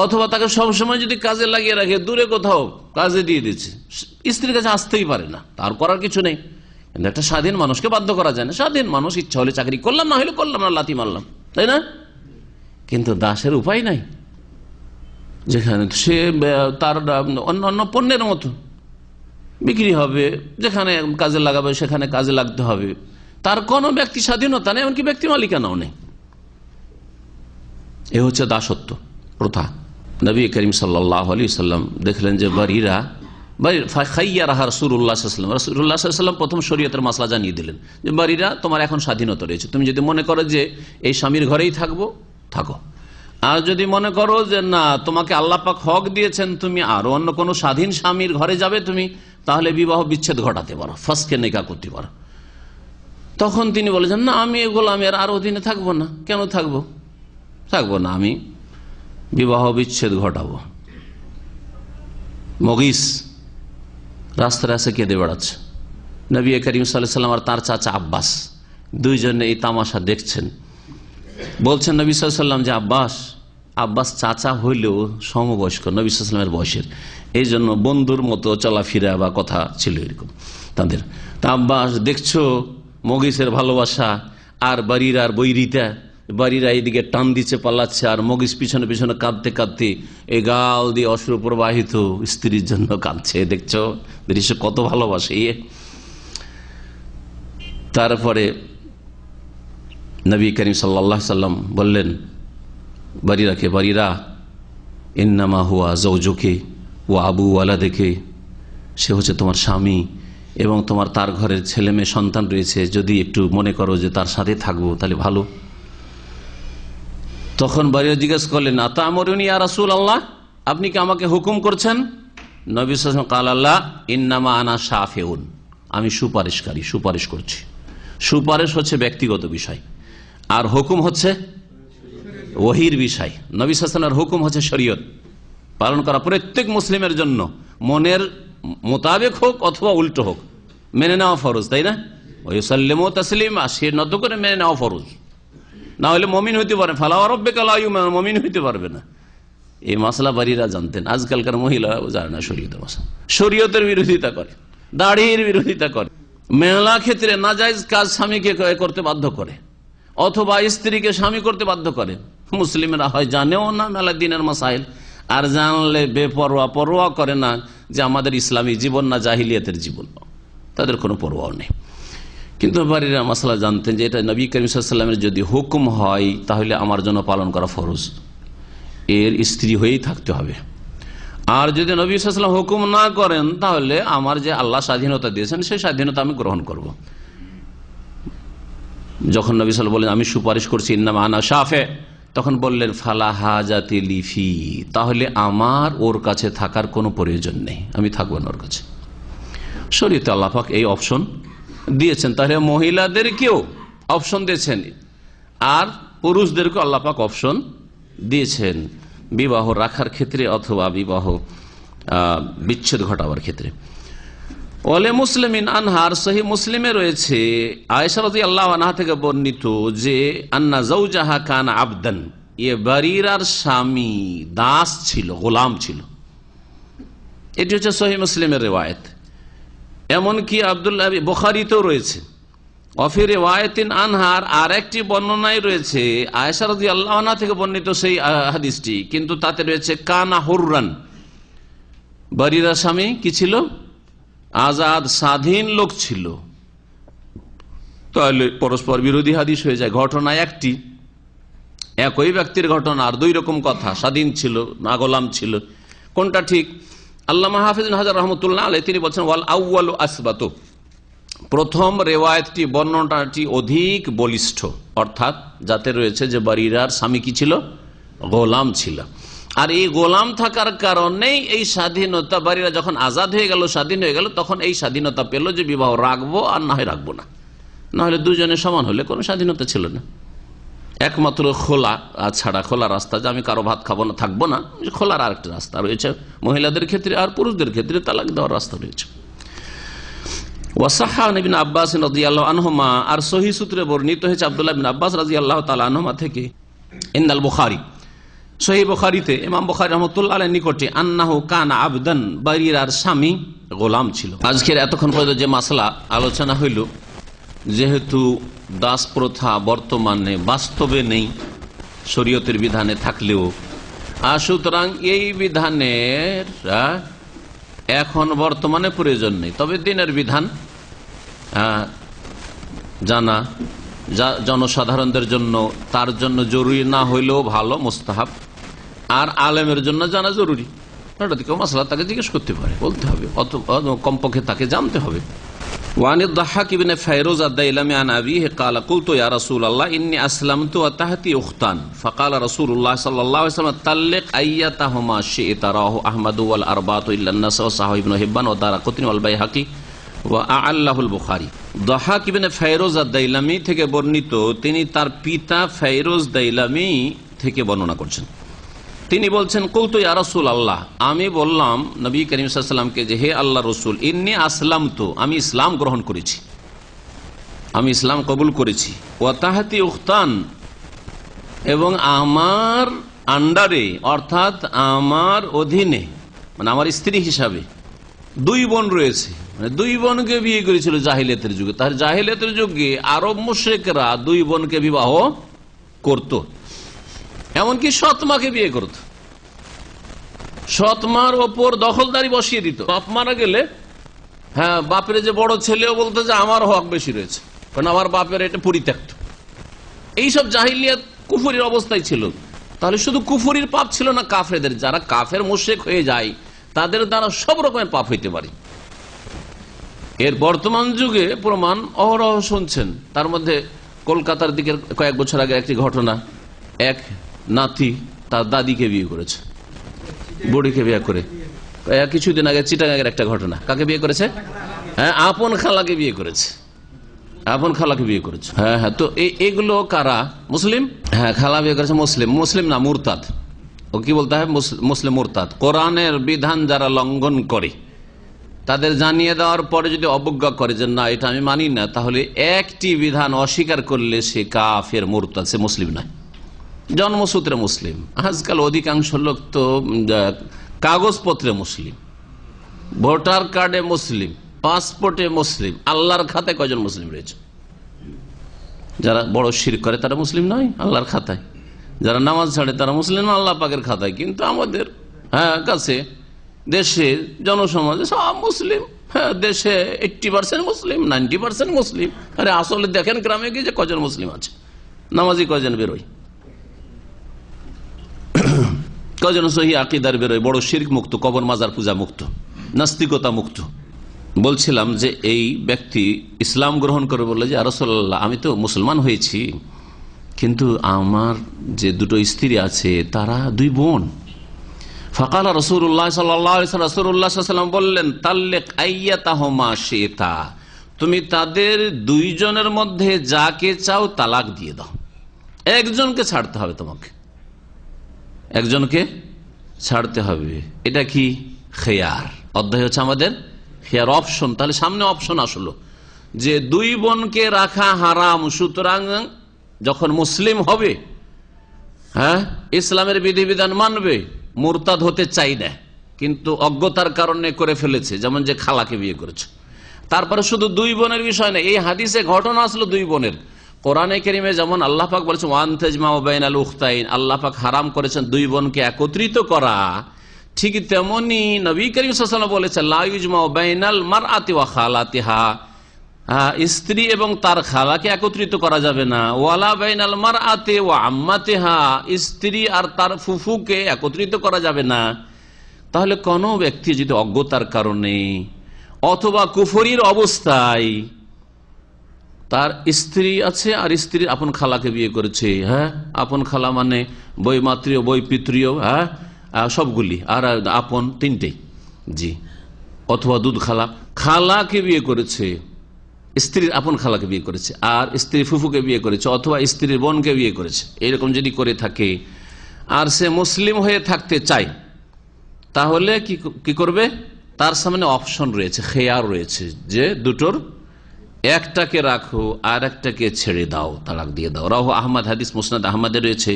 অথবা তাকে সবসময় যদি কাজে লাগিয়ে রাখে, দূরে কোথাও কাজে দিয়ে দিচ্ছে, স্ত্রীর কাছে আসতেই পারে না, তার করার কিছু নেই। কিন্তু একটা স্বাধীন মানুষকে বাধ্য করা যায় না। স্বাধীন মানুষ ইচ্ছা হলে চাকরি করলাম, না হলে করলাম না, লাথি মারলাম, তাই না? কিন্তু দাসের উপায় নাই, যেখানে সে তার অন্য পণ্যের মতো বিক্রি হবে, যেখানে কাজে লাগাবে সেখানে কাজে লাগতে হবে। তার কোনো ব্যক্তি স্বাধীনতা নেই, এমনকি ব্যক্তি মালিকানাও নেই। এ হচ্ছে দাসত্ব প্রথা। নবী করিম সাল্লাল্লাহু আলাইহি ওয়াসাল্লাম দেখলেন যে বারিরা, রাসূলুল্লাহ প্রথম শরীয়তের মাসলা জানিয়ে দিলেন যে বারিরা, তোমার এখন স্বাধীনতা রয়েছে। তুমি যদি মনে করো যে এই স্বামীর ঘরেই থাকবো, থাকো। আর যদি মনে করো যে না, তোমাকে আল্লাহ পাক হক দিয়েছেন, তুমি আরো অন্য কোনো স্বাধীন স্বামীর ঘরে যাবে তুমি, তাহলে বিবাহ বিচ্ছেদ ঘটাতে পারো, ফাসকে নিকাহ করতে পারো। তখন তিনি বলেছেন, না, আমি এগুলো আমি আর অধীনে থাকবো না। কেন থাকবো না, আমি বিবাহ বিচ্ছেদ ঘটাবো। মগিস রাস্তায় রাস্তায় কেঁদে বেড়াচ্ছে। নবী করিম সাল্লাল্লাহু আলাইহি ওয়াসাল্লাম আর তার চাচা আব্বাস দুইজনে এই তামাশা দেখছেন। বলছেন নবী সাল্লাল্লাহু আলাইহি ওয়াসাল্লাম যে আব্বাস চাচা হইলেও সমবয়স্ক নবী সাল্লাল্লাহু আলাইহি ওয়াসাল্লামের বয়সের, এই জন্য বন্ধুর মতো চলাফেরা বা কথা ছিল এরকম তাদের। তা আব্বাস, দেখছো মগিসের ভালোবাসা আর বারিরার বৈরিতা, বাড়িরা এইদিকে টান দিচ্ছে, পালাচ্ছে, আর মগিস পিছনে পিছনে কাঁদতে কাঁদতে এই গাল দিয়ে অশ্রু প্রবাহিত স্ত্রীর জন্য কাঁদছে। দেখছো দৃশ্য, কত ভালোবাসে। তারপরে নবী করিম সাল্লাল্লাহু আলাইহি সাল্লাম বললেন বারিরাকে, বারিরা ইন্নামা হুয়া জওজুকি ওয়া আবু ওয়ালাদিকি, সে হচ্ছে তোমার স্বামী এবং তোমার তার ঘরের ছেলে মেয়ে সন্তান রয়েছে, যদি একটু মনে করো যে তার সাথে থাকবো তাহলে ভালো। তখন বারিরা জিজ্ঞেস করলেন আতামরুনি ইয়া রাসূলুল্লাহ, আপনি কি আমাকে হুকুম করছেন? নবী সাল্লাল্লাহু আলাইহি ওয়াসাল্লাম ক্বাল আল্লাহ ইন্নামা আনা শাফিউন, আমি সুপারিশকারী, সুপারিশ করছি। সুপারিশ হচ্ছে ব্যক্তিগত বিষয়, আর হুকুম হচ্ছে ওহীর বিষয়। নবী সাল্লাল্লাহু আলাইহি ওয়াসাল্লামের হুকুম হচ্ছে শরীয়ত পালন করা প্রত্যেক মুসলিমের জন্য, মনের মোতাবেক হোক অথবা উল্টো হোক, মেনে নেওয়া ফরজ, তাই না? ওয়াসাল্লিমু তাসলিমা, সে নত করে মেনে নেওয়া ফরজ, না হলে মুমিন হইতে পারে, ফালা ওয়া রাব্বিকা লা ইউমিনুন, মুমিন হইতে পারবে না। এই মাসলা বাড়িরা জানতেন, আজকালকার মহিলারাও জানে না শরীয়তের মাসলা, শরীয়তের বিরোধিতা করে, দাড়ির বিরোধিতা করে, মেলা ক্ষেত্রে নাজায়েজ কাজ স্বামীকে করতে বাধ্য করে অথবা স্ত্রীকে স্বামী করতে বাধ্য করে। মুসলিমরা হয় জানেও না মেলা দিনের মাসাইল, আর জানলে বেপরোয়া, পরোয়া করে না যে আমাদের ইসলামী জীবন না জাহিলিয়াতের জীবন, তাদের কোনো পরোয়াও নেই। কিন্তু বাড়িরা মাসলা জানতেন যে এটা নবী করিম সাল্লাল্লাহু আলাইহি ওয়াসাল্লামের যদি হুকুম হয় তাহলে আমার জন্য পালন করা ফরজ, এর স্ত্রী হয়েই থাকতে হবে। আর যদি নবী সাল্লাল্লাহু আলাইহি ওয়াসাল্লাম হুকুম না করেন তাহলে আমার যে আল্লাহ স্বাধীনতা দিয়েছেন সেই স্বাধীনতা আমি গ্রহণ করব। যখন নবী সাল্লাল্লাহু আলাইহি ওয়াসাল্লাম বলেন আমি সুপারিশ করছি ইন্নামা আনা শাফি, তখন বললেন ফালা হাজাতি লি ফি, তাহলে আমার ওর কাছে থাকার কোনো প্রয়োজন নেই, আমি থাকবো না ওর কাছে। শরীয়তে আল্লাহ পাক এই অপশন দিয়েছেন, তাহলে মহিলাদেরকেও অপশন দিয়েছেন আর পুরুষদেরকেও আল্লাহ পাক অপশন দিয়েছেন বিবাহ রাখার ক্ষেত্রে অথবা বিবাহ বিচ্ছেদ ঘটাবার ক্ষেত্রে। ওয়ালে মুসলিমিন আনহার সহিহ মুসলিমে রয়েছে আয়েশা রাদিয়াল্লাহু আনহা থেকে বর্ণিত যে আন্না যাওজাহা কানা আবদান, এ বারিরার স্বামী দাস ছিল, গোলাম ছিল। এটি হচ্ছে সহিহ মুসলিমের রিওয়ায়াত। এমনকি আব্দুল্লাহ বুখারীতেও রয়েছে। ওয়াফি রিওয়ায়াতিন আনহার আর একটি বর্ণনায় রয়েছে আয়েশা রাদিয়াল্লাহু আনহা থেকে বর্ণিত সেই হাদিসটি, কিন্তু তাতে রয়েছে কানা হুররান, বারিরার স্বামী কি ছিল? আজাদ স্বাধীন লোক ছিল। তাহলে পরস্পর বিরোধী হাদিস হয়ে যায়। ঘটনা একটি, একই ব্যক্তির ঘটনা, আর দুই রকম কথা, স্বাধীন ছিল না গোলাম ছিল, কোনটা ঠিক? আল্লামা হাফিজ ইবনে হাজার রাহমাতুল্লাহ আলাইহি তিনি বলেন ওয়াল আউয়ালু আসবাতু, প্রথম রিওয়ায়াতটি, বর্ণনাটি অধিক বলিষ্ঠ, অর্থাৎ যাতে রয়েছে যে বারিরার স্বামী কি ছিল? গোলাম ছিল। আর এই গোলাম থাকার কারণেই এই স্বাধীনতা, বাড়িরা যখন আজাদ হয়ে গেল, স্বাধীন হয়ে গেল, তখন এই স্বাধীনতা পেল যে বিবাহ রাখবো আর না হয় রাখবো না, না হলে দুজনে সমান হলে কোনো স্বাধীনতা ছিল না। একমাত্র খোলা ছাড়া, খোলা রাস্তা যে আমি কারো ভাত খাবো না, থাকবো না, খোলার আরেকটা রাস্তা রয়েছে মহিলাদের ক্ষেত্রে, আর পুরুষদের ক্ষেত্রে তালাক দেওয়ার রাস্তা রয়েছে। ওয়াসাহা ইবনে আব্বাস রাদিয়াল্লাহু আনহুমা, আর সহিহ সূত্রে বর্ণিত হয়েছে আব্দুল্লাহ ইবনে আব্বাস রাদিয়াল্লাহু তাআলা আনহুমা থেকে, ইনদাল বুখারী, সহিহ বুখারীতে ইমাম বুখারী রাহমাতুল্লাহ আলাইহির নিকটে, আন্নাহু কানা আবদান, বারিরার স্বামী গোলাম ছিল। আজকের এতক্ষণ পর্যন্ত যে মাসলা আলোচনা হইল, যেহেতু দাস প্রথা বর্তমানে বাস্তবে নেই, শরীয়তের বিধানে থাকলেও, সুতরাং এই বিধানের এখন বর্তমানে প্রয়োজন নেই। তবে দিনের বিধান জানা জনসাধারণদের জন্য, তার জন্য জরুরি না হইলেও ভালো, মুস্তাহাব। আর আলেমের জন্য জানা জরুরি। হঠাৎ কেউ মাসলা তাকে জিজ্ঞেস করতে পারে, বলতে হবে, কমপক্ষে তাকে জানতে হবে। وعن الضحاك بن فيروز الديلمي عن أبيه قال قلت يا رسول الله إني أسلمت وتحتي أختان فقال رسول الله صلى الله عليه وسلم طلق أيتهما شئت رواه أحمد والأربعة إلا النسائي وصححه ابن حبان والدارقطني والبيهقي وأعله البخاري। দহাক ইবনে ফাইরোজ আদ-দাইলামি থেকে বর্ণিত, তিনি তার পিতা ফাইরোজ দাইলামি থেকে বর্ণনা করছেন। তিনি বলছেন কুলতু ইয়া রাসূলুল্লাহ, আমি বললাম নবী করিম সাল্লাল্লাহু আলাইহি ওয়াসাল্লামকে যে হে আল্লাহর রাসূল, ইন্নী আসলামতু, আমি ইসলাম গ্রহণ করেছি, আমি ইসলাম কবুল করেছি। ওয়া তাহাতি উখতান, এবং আমার আন্ডারে অর্থাৎ আমার অধীনে, মানে আমার স্ত্রী হিসাবে দুই বোন রয়েছে। মানে দুই বোনকে বিয়ে করেছিল জাহিলিয়াতের যুগে। তাহলে জাহিলিয়াতের যুগে আরব মুশরিকরা দুই বোনকে বিবাহ করত, এমনকি সৎমাকে বিয়ে করত, সৎমার ওপর দখলদারি বসিয়ে দিত। বাপ মারা গেলে হ্যাঁ, বাপের যে বড় ছেলেও বলতো যে আমার হক বেশি রয়েছে, কারণ আমার বাপের এটা পরিত্যক্ত, এইসব জাহিলিয়াত কুফরির অবস্থায় ছিল। তাহলে শুধু কুফরির পাপ ছিল না, কাফেরদের, যারা কাফের মুশরিক হয়ে যায় তাদের দ্বারা সব রকমের পাপ হইতে পারে। এর বর্তমান যুগে প্রমাণ অহরহ শুনছেন। তার মধ্যে কলকাতার দিকের কয়েক বছর আগে একটি ঘটনা, এক নাতি তার দাদিকে বিয়ে করেছে, বুড়িকে বিয়ে করে। কিছুদিন আগে চিটাগাঙ্গের একটা ঘটনা, কাকে বিয়ে করেছে? হ্যাঁ, আপন খালাকে বিয়ে করেছে, আপন খালাকে বিয়ে করেছে। হ্যাঁ হ্যাঁ, তো এগুলো কারা? মুসলিম। হ্যাঁ, খালা বিয়ে করেছে মুসলিম, মুসলিম না মুরতাদ। ও কি বলতে হয়? মুসলিম মুরতাদ। কোরআনের বিধান যারা লঙ্ঘন করে তাদের জানিয়ে দেওয়ার পরে যদি অবজ্ঞা করে যে না এটা আমি মানি না, তাহলে একটি বিধান অস্বীকার করলে সে কাফের মুরতাদ, সে মুসলিম নয়। জন্মসূত্রে মুসলিম। আজকাল অধিকাংশ লোক তো কাগজপত্রে মুসলিম, ভোটার কার্ডে মুসলিম, পাসপোর্টে মুসলিম। আল্লাহর খাতায় কয়জন মুসলিম রয়েছে? যারা বড় শিরক করে তারা মুসলিম নয় আল্লাহর খাতায়, যারা নামাজ ছাড়ে তারা মুসলিম আল্লাহ পাকের খাতায়। কিন্তু আমাদের কাছে দেশে জনসমাজে সব মুসলিম। হ্যাঁ, দেশে 80% মুসলিম, 90% মুসলিম। আরে আসলে দেখেন গ্রামে গিয়ে যে কজন মুসলিম আছে, নামাজি কয়জন বেরোয়, কজন সহি আকিদার বেরোয়, বড় শিরক মুক্ত, কবর মাজার পূজা মুক্ত, নাস্তিকতা মুক্ত। বলছিলাম যে এই ব্যক্তি ইসলাম গ্রহণ করে বললো যে রাসূলুল্লাহ, আমি তো মুসলমান হয়েছি, কিন্তু আমার যে দুটো স্ত্রী আছে তারা দুই বোন। ফাকালা রাসূলুল্লাহ সাল্লাল্লাহু আলাইহি ওয়াসাল্লাম, রাসূলুল্লাহ সাল্লাল্লাহু আলাইহি ওয়াসাল্লাম বললেন, তাল্লিক আইয়াতাহুমা শিতা, তুমি তাদের দুইজনের মধ্যে যাকে চাও তালাক দিয়ে দাও। একজনকে ছাড়তে হবে, তোমাকে একজনকে ছাড়তে হবে। এটা কি? খেয়ার। অধ্যায় হচ্ছে আমাদের খেয়ার, অপশন। তাহলে সামনে অপশন আসলো যে দুই বোনকে রাখা হারাম, সুতরাং যখন মুসলিম হবে, হ্যাঁ, ইসলামের বিধিবিধান মানবে, মুরতাদ হতে চাই না কিন্তু অজ্ঞতার কারণে করে ফেলেছে, যেমন যে খালাকে বিয়ে করেছে। তারপরে শুধু দুই বোনের বিষয় না, এই হাদিসে ঘটনা আসলো দুই বোনের। কোরআনে কারিমে যেমন আল্লাহ পাক বলেছেন ওয়ান তাজমাউ বাইনাল উখতাইন, আল্লাহ পাক হারাম করেছেন দুই বোনকে একত্রিত করা, ঠিক তেমনি নবী করিম সাল্লাল্লাহু আলাইহি ওয়াসাল্লাম বলেছেন লা ইজমাউ বাইনাল মারআতি ওয়া খালাতিহা, স্ত্রী এবং তার খালাকে একত্রিত করা যাবে না। ওয়ালা বাইনাল মারআতি ওয়া আম্মাতিহা, স্ত্রী আর তার ফুফুকে একত্রিত করা যাবে না। তাহলে কোন ব্যক্তি যদি অজ্ঞতার কারণে অথবা কুফরির অবস্থায়, তার স্ত্রী আছে আর স্ত্রীর আপন খালাকে বিয়ে করেছে, হ্যাঁ, আপন খালা মানে বই মাতৃয় বই পিতৃয়, হ্যাঁ, সবগুলি, আর আপন তিনটেই, জি, অথবা দুধ খালা, খালাকে বিয়ে করেছে, স্ত্রীর আপন খালাকে বিয়ে করেছে, আর স্ত্রী ফুফুকে বিয়ে করেছে, অথবা স্ত্রীর বোনকে বিয়ে করেছে, এরকম যদি করে থাকে আর সে মুসলিম হয়ে থাকতে চায়, তাহলে কি করবে? তার সামনে অপশন রয়েছে, খেয়ার রয়েছে, যে দুটোর একটাকে রাখো আর একটাকে ছেড়ে দাও, তালাক দিয়ে দাও। রাহু আহমদ, হাদিস মুসনাদ আহমদে রয়েছে।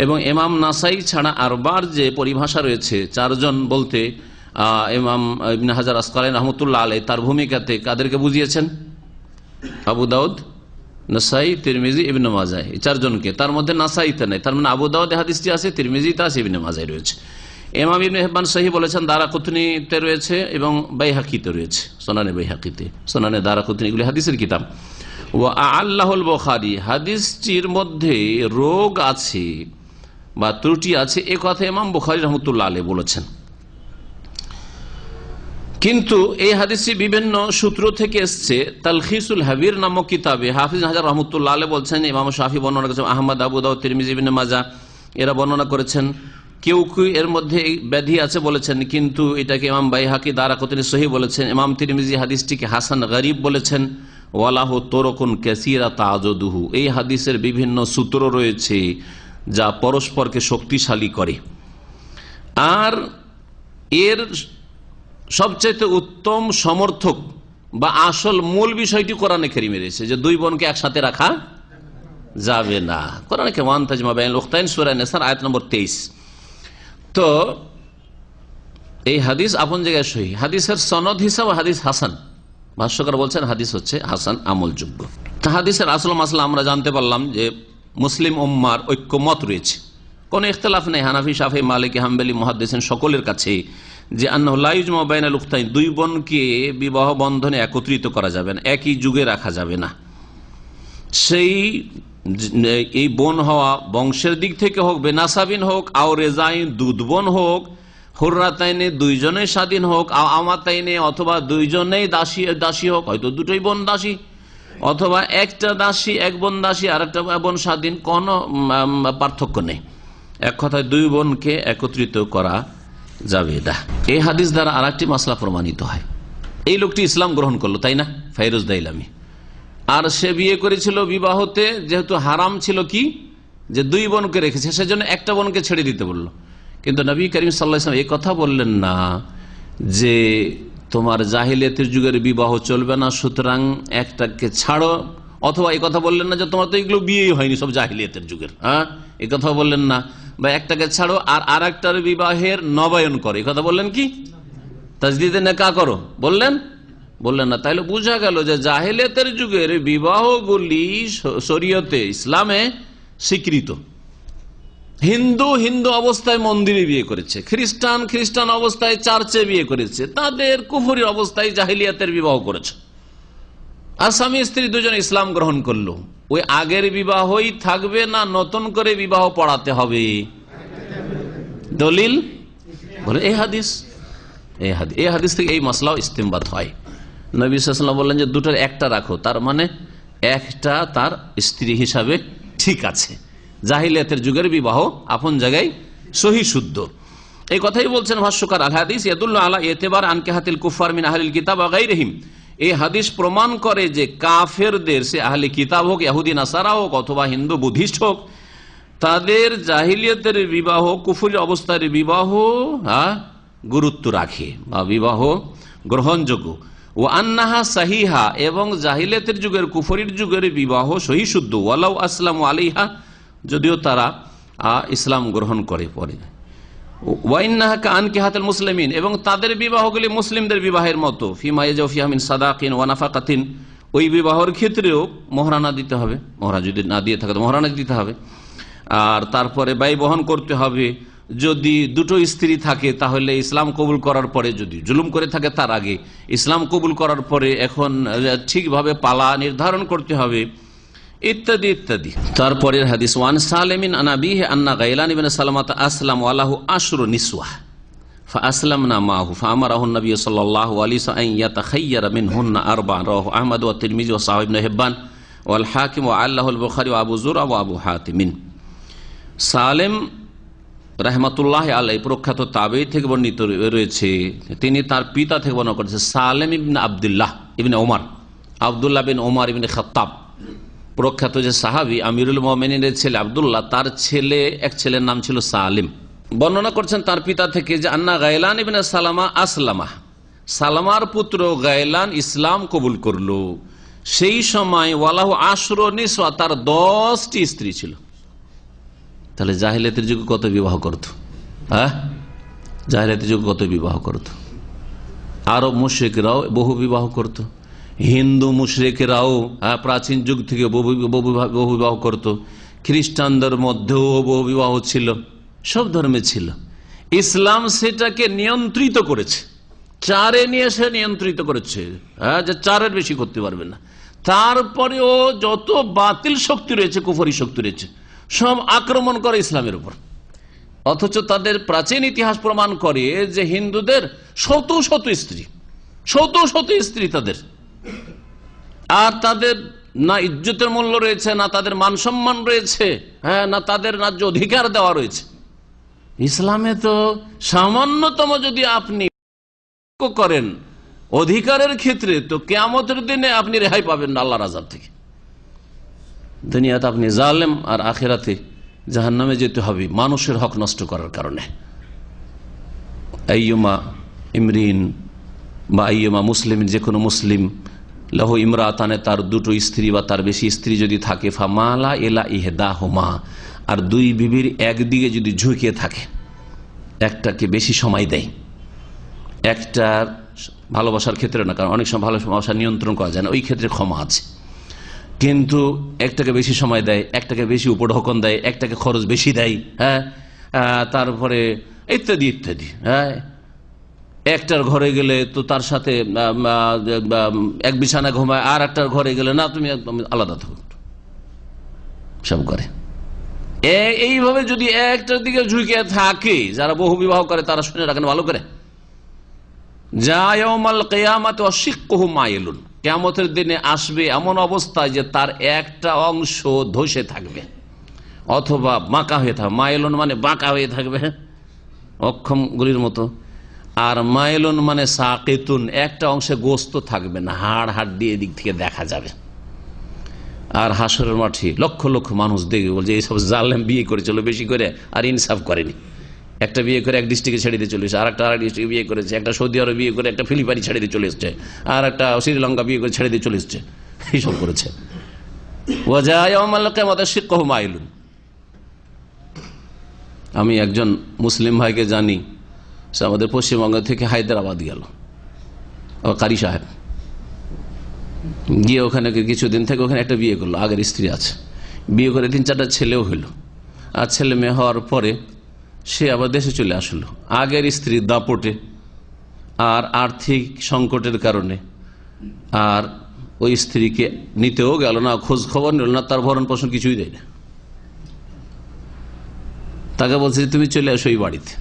এবং ইমাম নাসাই ছাড়া আরবার যে পরিভাষা রয়েছে, চারজন বলতে ইমাম ইবনে হাজার আসকালানী রাহমাতুল্লাহ আলাইহি তার ভূমিকাতে কাদেরকে বুঝিয়েছেন? আবু দাউদ, নাসাই, তিরমিজি, ইবনে মাজাহ, এই চারজনকে। তার মধ্যে নাসাইতে নেই, তার মানে আবু দাউদে হাদিসটি আছে, তিরমিজিতে আছে, ইবনে মাজাহ রয়েছে। ইমাম ইবনে হিব্বান সহিহ বলেছেন, দারাকুতনিতে রয়েছে এবং বাইহাকিতে রয়েছে, সুনানে বাইহাকিতে, সুনানে দারাকুতনি, এগুলি হাদিসের কিতাব। ওয়া আল্লাহুল বুখারী, হাদিসটির মধ্যে রোগ আছে বা ত্রুটি আছে, এ কথা ইমাম বুখারী রাহমাতুল্লাহ আলাইহি বলেছেন। কিন্তু এই হাদিসটি বিভিন্ন সূত্র থেকে এসছে। তালখিসুল হাবির নামক কিতাবে হাফিজ হাজার রহমতুল্লাহ আলাইহি বলছেন, ইমাম শাফি বর্ণনা করেছেন, আহমদ, আবু দাউদ, তিরমিজি, ইবনে মাজাহ এরা বর্ণনা করেছেন। কেউ কেউ এর মধ্যে ব্যাধি আছে বলেছেন, কিন্তু এটাকে ইমাম বাইহাকি, দারাকুতনি সহিহ বলেছেন। ইমাম তিরমিজি হাদিসটিকে হাসান গরীব বলেছেন। ওয়ালাহু তুরকুন কাসীরা তাআদুদুহু, এই হাদিসের বিভিন্ন সূত্র রয়েছে যা পরস্পরকে শক্তিশালী করে। আর এর সবচেয়ে উত্তম সমর্থক বা আসল মূল বিষয়টি কোরআনে কারিমে রয়েছে, যে দুই বোনকে একসাথে রাখা যাবে না। কোরআনে কারিমে ওয়ান তাজমা বাইনাল উখতাইন, সূরা নিসা আয়াত নম্বর 23। তো এই হাদিস আপন জায়গায় সহিহ, হাদিসের সনদ হিসাবে হাদিস হাসান। ভাষ্যকার বলছেন হাদিস হচ্ছে হাসান, আমলযোগ্য। তা হাদিসের আসল মাসলা আমরা জানতে পারলাম যে মুসলিম উম্মার ঐক্যমত রয়েছে, কোনো ইখতিলাফ নেই হানাফি, শাফি, মালিকি, হাম্বলি, মুহাদ্দিসিন সকলের কাছে, যে আন্নাহু লা ইজমা বাইনাল উখতাইন, দুই বোনকে বিবাহ বন্ধনে একত্রিত করা যাবে না, একই যুগে রাখা যাবে না। সেই এই বোন হওয়া বংশের দিক থেকে হোক, বেনাসাবিন হোক, আও রেজাইন দুধ বোন হোক, হুররাতাইনে দুইজনেই স্বাধীন হোক, আমাতাইনে অথবা দুইজনেই দাসী হোক, হয়তো দুটোই বোন দাসী, অথবা একটা দাসী এক বোন দাসী আর একটা বোন স্বাধীন, কোনো পার্থক্য নেই। এক কথায় দুই বোনকে একত্রিত করা যাবে না। এই হাদিস দ্বারা আর একটি মাসলা প্রমাণিত হয়। এই লোকটি ইসলাম গ্রহণ করলো, তাই না, ফাইরুজ দাইলামি। আর সে বিয়ে করেছিল বিবাহতে, যেহেতু হারাম ছিল কি যে দুই বোনকে রেখেছে, সেজন্য একটা বোনকে ছেড়ে দিতে বললো। কিন্তু নবী করিম সাল্লাল্লাহু আলাইহি ওয়াসাল্লাম এই কথা বললেন না যে তোমার জাহিলিয়াতের যুগের বিবাহ চলবে না, সুতরাং একটাকে ছাড়ো, অথবা এই কথা বললেন না যে তোমার তো এগুলো বিয়েই হয়নি, সব জাহিলিয়াতের যুগের, হ্যাঁ, এই কথা বললেন না। বা একটাকে ছাড়ো আর একটার বিবাহের নবায়ন করো, এই কথা বললেন কি? তাজদিদে নেকাহ করো বললেন না। তাইলে বোঝা গেল যে জাহিলিয়াতের যুগের বিবাহগুলি শরীয়তে, ইসলামে স্বীকৃত। হিন্দু অবস্থায় মন্দিরে বিয়ে করেছে, খ্রিস্টান অবস্থায় চার্চে বিয়ে করেছে, তাদের কুফরি অবস্থায় জাহিলিয়াতের বিবাহ করেছে। আর স্বামী স্ত্রী দুজন ইসলাম গ্রহণ করলো, ওই আগের বিবাহই থাকবে না নতুন করে বিবাহ পড়াতে হবে? দলিল বলে এই হাদিস থেকে এই মাসলাও ইস্তেমবাত হয়। নবী সাল্লাল্লাহু আলাইহি ওয়াসাল্লাম বললেন যে দুটোর একটা রাখো, তার মানে একটা তার স্ত্রী হিসাবে ঠিক আছে। জাহিলিয়াতের যুগের বিবাহ আপন জায়গায় সহি শুদ্ধ, এই কথাই বলছেন ভাষ্যকার। আল হাদিস ইয়াদুল্লু আলা ইতিবার আনকিহাতিল কুফার মিন আহলিল কিতাব ওয়া গায়রিহিম। এই হাদিস প্রমাণ করে যে কাফেরদের, সে আহলে কিতাব হোক, ইহুদি নাসারা হোক, অথবা হিন্দু বুদ্ধিস্ট হোক, তাদের জাহিলিয়াতের বিবাহ, কুফরি অবস্থার বিবাহ গুরুত্ব রাখে বা বিবাহ গ্রহণযোগ্য। ও আন্নাহা সাহিহা, এবং জাহিলিয়াতের যুগের, কুফরির যুগের বিবাহ সহি শুদ্ধ। ওয়ালাউ আসলামু আলাইহা, যদিও তারা ইসলাম গ্রহণ করে পরে। ওয়াইন্নাহা কাআনকিহাতুল মুসলিমিন, এবং তাদের বিবাহগুলি মুসলিমদের বিবাহের মতো। ফিমা ইয়াজাউ ফিহা মিন সাদাকিন ওয়া নাফাকাতিন, ওই বিবাহের ক্ষেত্রেও মোহরানা দিতে হবে, মোহরা যদি না দিয়ে থাকে তো মোহরানা দিতে হবে। আর তারপরে ব্যয় বহন করতে হবে। যদি দুটো স্ত্রী থাকে তাহলে ইসলাম কবুল করার পরে, যদি জুলুম করে থাকে তার আগে, ইসলাম কবুল করার পরে এখন ঠিকভাবে পালা নির্ধারণ করতে হবে, ইত্যাদি ইত্যাদি। তারপরের হাদিস, ওয়ান সালেমিন আন আবিহি আন্না গাইলান ইবনে সালামাতা আসলাম ওয়া লাহু আশরু নিসওয়া ফাআসলামনা মাহু ফাআমারাহু নবী সাল্লাল্লাহু আলাইহি ওয়াসাল্লাম আন ইয়াতাখায়্যারা মিনহুন্না আরবা'আন, রাওয়াহু আহমদ ওয়া তিরমিজি ওয়া সাহিহ ইবনে হিব্বান ওয়াল হাকিম ওয়া আল্লাহুল বুখারী ওয়া আবু যুরআ ওয়া আবু হাতিম। সালেম রাহমাতুল্লাহি আলাইহি প্রখ্যাত তাবেঈ থেকে বর্ণিত রয়েছে, তিনি তার পিতা থেকে বর্ণনা করেছেন। সালেম ইবনে আব্দুল্লাহ ইবনে ওমর, আব্দুল্লাহ বিন ওমর ইবনে খাত্তাব, প্রখ্যাত যে সাহাবী, আমিরুল মুমিনিনের ছেলে আব্দুল্লাহ, তার এক ছেলের নাম ছিল সালিম। বর্ণনা করছেন তার পিতা থেকে যে আন্না গায়লান ইবনে সালামা আসলামা, সালামার পুত্র গায়লান ইসলাম কবুল করলো। সেই সময় ওয়ালাহু আশরু নিসওয়া, তার 10টি স্ত্রী ছিল। তাহলে জাহিলিয়াতের যুগে কত বিবাহ করত? জাহিলিয়াতের যুগে কত বিবাহ করত? আরব মুশরিকরাও বহু বিবাহ করত, হিন্দু মুশরিকরাও প্রাচীন যুগ থেকে বহু বিবাহ করত, খ্রিস্টানদের মধ্যেও বহু বিবাহ ছিল, সব ধর্মে ছিল। ইসলাম সেটাকে নিয়ন্ত্রিত করেছে, চারে নিয়ে সে নিয়ন্ত্রিত করেছে, যে চারের বেশি করতে পারবে না। তারপরেও যত বাতিল শক্তি রয়েছে, কুফরি শক্তি রয়েছে, সব আক্রমণ করে ইসলামের উপর। অথচ তাদের প্রাচীন ইতিহাস প্রমাণ করে যে হিন্দুদের শত শত স্ত্রী তাদের, আর তাদের না ইজ্জতের মূল্য রয়েছে, না তাদের মান সম্মান রয়েছে, না তাদের ন্যায্য অধিকার দেওয়া রয়েছে। ইসলামে তো সামান্যতম যদি আপনি করেন অধিকারের ক্ষেত্রে, তো কিয়ামতের দিনে আপনি রেহাই পাবেন না আল্লাহর আযাব থেকে। দুনিয়াতে আপনি জালেম, আর আখিরাতে জাহান্নামে যেতে হবে মানুষের হক নষ্ট করার কারণে। আইয়ুমা ইমরিন বা আইয়ুমা মুসলিম, যে কোনো মুসলিম, লাহু ইমরাতানে, তার দুটো স্ত্রী বা তার বেশি স্ত্রী যদি থাকে, ফামালা ইলা ইহদাহুমা, আর দুই বিবির একদিকে যদি ঝুঁকে থাকে, একটাকে বেশি সময় দেয়, একটার ভালোবাসার ক্ষেত্রে না, কারণ অনেক সময় ভালোবাসা নিয়ন্ত্রণ করা যায় না, ওই ক্ষেত্রে ক্ষমা আছে, কিন্তু একটাকে বেশি সময় দেয়, একটাকে বেশি উপঢৌকন দেয়, একটাকে খরচ বেশি দেয়, তারপরে ইত্যাদি ইত্যাদি। একটার ঘরে গেলে তো তার সাথে এক বিছানা ঘুমায়, আর একটার ঘরে গেলে না, তুমি একদম আলাদা থাকো, সব করে। এইভাবে যদি একটার দিকে ঝুঁকে থাকে, যারা বহু বিবাহ করে তারা শুনে রাখেন ভালো করে, কিয়ামতের দিনে আসবে এমন অবস্থায় যে তার একটা অংশ ধসে থাকবে অথবা বাঁকা হয়ে থাকবে। মাইলুন মানে বাঁকা হয়ে থাকবে অক্ষম গুলির মতো, আর মাইলুন মানে সাকিতুন, একটা অংশে গোস্ত থাকবে না, হাড় হাড্ডি এদিক থেকে দেখা যাবে। আর হাসরের মাঠে লক্ষ লক্ষ মানুষ দেখবে, বলছে এইসব জালেম বিয়ে করেছিল বেশি করে আর ইনসাফ করেনি। একটা বিয়ে করে এক ডিস্ট্রিক্টে ছেড়ে দিয়ে চলে এসছে, আর একটা আরেক ডিস্ট্রিক্টে বিয়ে করেছে, একটা সৌদি আরব বিয়ে করে একটা ফিলিপাইনি ছেড়ে দিয়ে চলে এসছে, আর একটা শ্রীলঙ্কা বিয়ে করে ছেড়ে দিয়ে চলে এসছে, এইসব করেছে। আমি একজন মুসলিম ভাইকে জানি, সে আমাদের পশ্চিমবঙ্গ থেকে হায়দ্রাবাদ গেল, কারি সাহেব গিয়ে ওখানে কিছুদিন থেকে ওখানে একটা বিয়ে করলো, আগের স্ত্রী আছে, বিয়ে করে 3-4টা ছেলেও হইলো, আর ছেলে মেয়ে হওয়ার পরে সে আবার দেশে চলে আসলো। আগের স্ত্রীর দাপটে আর আর্থিক সংকটের কারণে আর ওই স্ত্রীকে নিতেও গেল না, খোঁজ খবর নিল না, তার ভরণ পোষণ কিছুই দেয় না। তাকে বলছে তুমি চলে আসো এই বাড়িতে।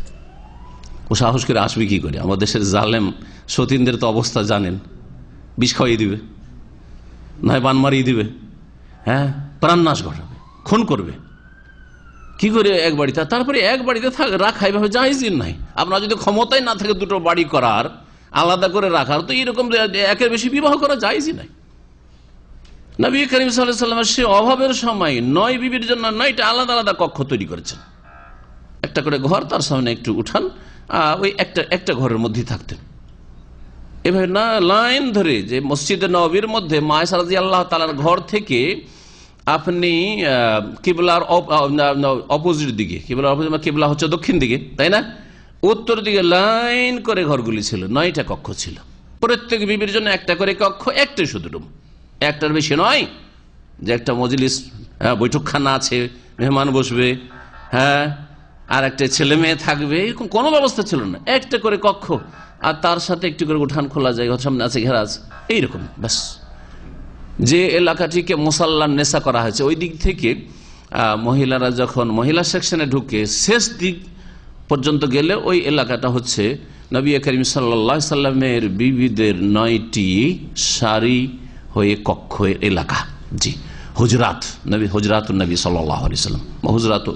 ও সাহস করে আসবে কি করে? আমাদের দেশের জালেম সতীনদের তো অবস্থা জানেন, বিষ খাওয়াই দিবে, নয় বান মারিয়ে দিবে, হ্যাঁ, প্রাণনাশ ঘটাবে, খুন করবে। কি করে এক বাড়িতে? তারপরে এক বাড়িতে রাখা এভাবে জায়েজই নাই। আপনার যদি ক্ষমতাই না থাকে দুটো বাড়ি করার, আলাদা করে রাখার, তো এরকম একের বেশি বিবাহ করা জায়েজই নাই। নবী করিম সাল্লাল্লাহু আলাইহি ওয়াসাল্লাম সে অভাবের সময় 9 বিবির জন্য 9টা আলাদা আলাদা কক্ষ তৈরি করেছেন, একটা করে ঘর, তার সামনে একটু উঠান, ওই একটা ঘরের মধ্যে থাকতেন। এভাবে না লাইন ধরে, যে মসজিদে নববীর মধ্যে মা আয়েশা রাদিয়াল্লাহু তাআলার ঘর থেকে আপনি কিবলার অপোজিট দিকে, কিবলা হচ্ছে দক্ষিণ দিকে, তাই না, উত্তর দিকে লাইন করে ঘরগুলি ছিল, 9টা কক্ষ ছিল। প্রত্যেক বিবির জন্য একটা করে কক্ষ, একটাই শুধু রুম, একটার বেশি নয়। যে একটা মজলিস বৈঠকখানা আছে, মেহমান বসবে, হ্যাঁ, আর একটা ছেলে মেয়ে থাকবে, এরকম কোনো ব্যবস্থা ছিল না। একটা করে কক্ষ, আর তার সাথে একটু করে উঠান খোলা যায়, সামনে আছে ঘেরা আছে, এইরকম ব্যাস। যে এলাকাটিকে মুসাল্লান নেশা করা হয়েছে, ওই দিক থেকে মহিলারা যখন মহিলা সেকশনে ঢুকে শেষ দিক পর্যন্ত গেলে ওই এলাকাটা হচ্ছে নবী করিম সাল্লাল্লাহু আলাইহি সাল্লামের বিবিদের 9টি সারি হয়ে কক্ষের এলাকা। জি, হুজরাত নবী, হুজরাতুন নবী সাল্লাল্লাহু আলাইহি সাল্লাম,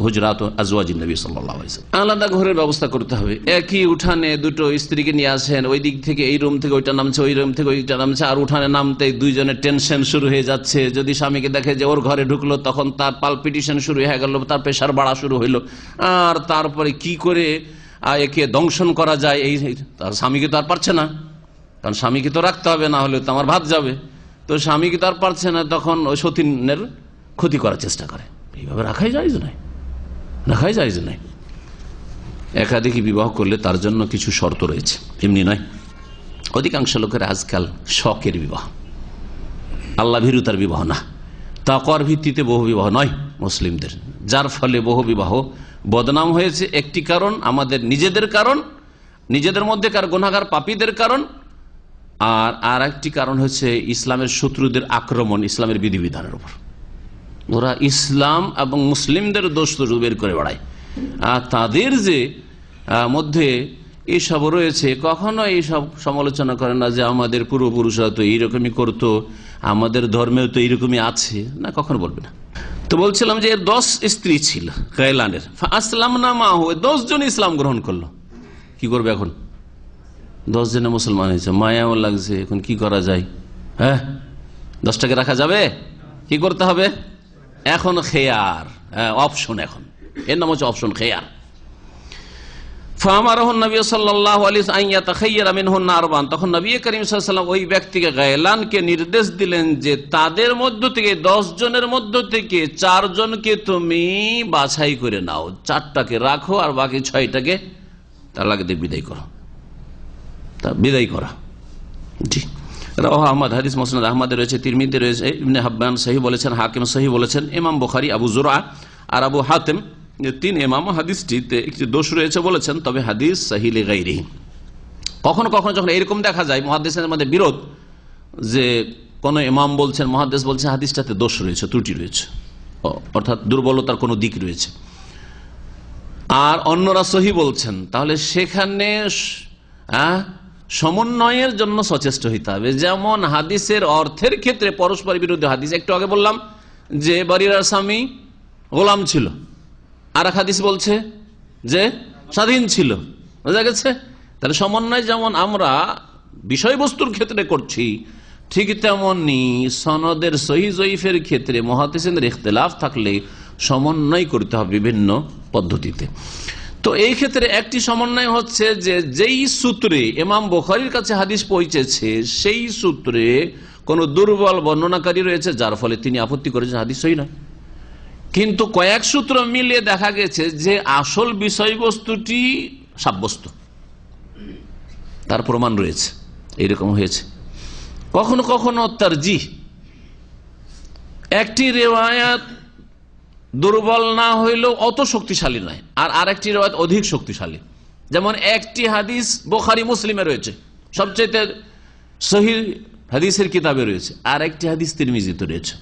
হুজরাত আজওয়াজিন নবী সাল্লাল্লাহু আলাইহি সাল্লাম। আলাদা ঘরের ব্যবস্থা করতে হবে। একই উঠানে দুটো স্ত্রীকে নিয়ে আসেন, ওই দিক থেকে এই রুম থেকে ওইটা নামছে, ওই রুম থেকে ওইটা নামছে, আর উঠানে নামতে দুইজনের টেনশন শুরু হয়ে যাচ্ছে। যদি স্বামীকে দেখে যে ওর ঘরে ঢুকলো, তখন তার পালপিটিশন শুরু হয়ে গেল, তার প্রেশার বাড়া শুরু হইলো, আর তারপরে কি করে একে দংশন করা যায়, এই তার স্বামীকে তো আর পারছে না, কারণ স্বামীকে তো রাখতে হবে, না হলে তো আমার ভাত যাবে। তো স্বামীকে তো আর পারছে না, তখন ওই সতীনের ক্ষতি করার চেষ্টা করে। এইভাবে রাখাই জায়েজ নয়, রাখাই জায়েজ নয়। একাধিক বিবাহ করলে তার জন্য কিছু শর্ত রয়েছে, এমনি নয়। অধিকাংশ লোকের আজকাল শখের বিবাহ, আল্লাহ ভীরুতার বিবাহ না, তাকওয়ার ভিত্তিতে বহু বিবাহ নয় মুসলিমদের, যার ফলে বহু বিবাহ বদনাম হয়েছে। একটি কারণ আমাদের নিজেদের কারণ, নিজেদের মধ্যেকার গুনাহগার পাপীদের কারণ, আর একটি কারণ হচ্ছে ইসলামের শত্রুদের আক্রমণ ইসলামের বিধিবিধানের উপর। ওরা ইসলাম এবং মুসলিমদের দোষ বের করে বেড়ায়, আর তাদের যে মধ্যে এইসব রয়েছে, কখনো এইসব সমালোচনা করে না যে আমাদের পূর্বপুরুষরা তো এইরকমই করতো, আমাদের ধর্মেও তো এইরকমই আছে, না, কখনো বলবে না। তো বলছিলাম যে 10 স্ত্রী ছিল গায়লানের, আসলাম না মা হয়ে 10 জন ইসলাম গ্রহণ করলো। কি করবে এখন? 10 জনে মুসলমান হয়েছে, মায়াও লাগছে, এখন কি করা যায়? হ্যাঁ, 10টাকে রাখা যাবে? কি করতে হবে এখন? খেয়ার, অপশন, এখন এর নাম হচ্ছে অপশন, খেয়ার। তখন নবী করিম সাল্লাল্লাহু আলাইহি ওয়াসাল্লাম ওই ব্যক্তিকে, গায়লানকে নির্দেশ দিলেন যে তাদের মধ্য থেকে 10 জনের মধ্য থেকে 4 জনকে তুমি বাছাই করে নাও, 4টাকে রাখো আর বাকি 6টাকে তালাক দিয়ে বিদায় করো, বিদায় করা। জি, রাওয়াহ আহমদ, হাদিস মুসনাদ আহমদে রয়েছে, তিরমিজি রয়েছে, ইবনে হিব্বান সহিহ বলেছেন, হাকিম সহিহ বলেছেন, ইমাম বুখারী, আবু যুরআ আর আবু হাতিম, 3 ইমাম হাদিসটিতে একটি দোষ রয়েছে বলেছেন, তবে হাদিস সহিহ লিগাইরিহি। কখনো কখনো যখন এরকম দেখা যায় মুহাদ্দিসের মধ্যে বিরোধ, যে কোন ইমাম বলছেন, মুহাদ্দিস বলছেন হাদিসটাতে দোষ রয়েছে, ত্রুটি রয়েছে, অর্থাৎ দুর্বলতার কোনো দিক রয়েছে, আর অন্যরা সহি বলছেন, তাহলে সেখানে সমন্বয়ের জন্য সচেষ্ট হইতে হবে। যেমন হাদিসের অর্থের ক্ষেত্রে পরস্পর বিরোধী হাদিস, একটু আগে বললাম যে বরিরার স্বামী গোলাম ছিল, আর এক হাদিস বলছে যে স্বাধীন ছিল, বোঝা গেছে। তাহলে সমন্বয় যেমন আমরা বিষয়বস্তুর ক্ষেত্রে করছি, ঠিক তেমনি সনদের সহি জয়ীফের ক্ষেত্রে মুহাদ্দিসিনদের ইখতিলাফ থাকলে সমন্বয় করতে হবে বিভিন্ন পদ্ধতিতে। তো এই ক্ষেত্রে একটি সমন্বয় হচ্ছে যে যেই সূত্রে ইমাম বুখারীর কাছে হাদিস পৌঁছেছে সেই সূত্রে কোন দুর্বল বর্ণনাকারী রয়েছে, যার ফলে তিনি আপত্তি করেছেন হাদিস সহিহ নয়। কিন্তু কয়েক সূত্র মিলিয়ে দেখা গেছে যে আসল বিষয়বস্তুটি সাব্যস্ত, তার প্রমাণ রয়েছে, এরকম হয়েছে। কখনো কখনো তারজিহ, একটি রিওয়ায়াত দুর্বল না হইলেও অত শক্তিশালী নয়, আর আরেকটি রিওয়ায়াত অধিক শক্তিশালী। যেমন একটি হাদিস বুখারী মুসলিমে রয়েছে, সবচেয়ে সহিহ হাদিসের কিতাবে রয়েছে, আর একটি হাদিস তিরমিজিতে রয়েছে।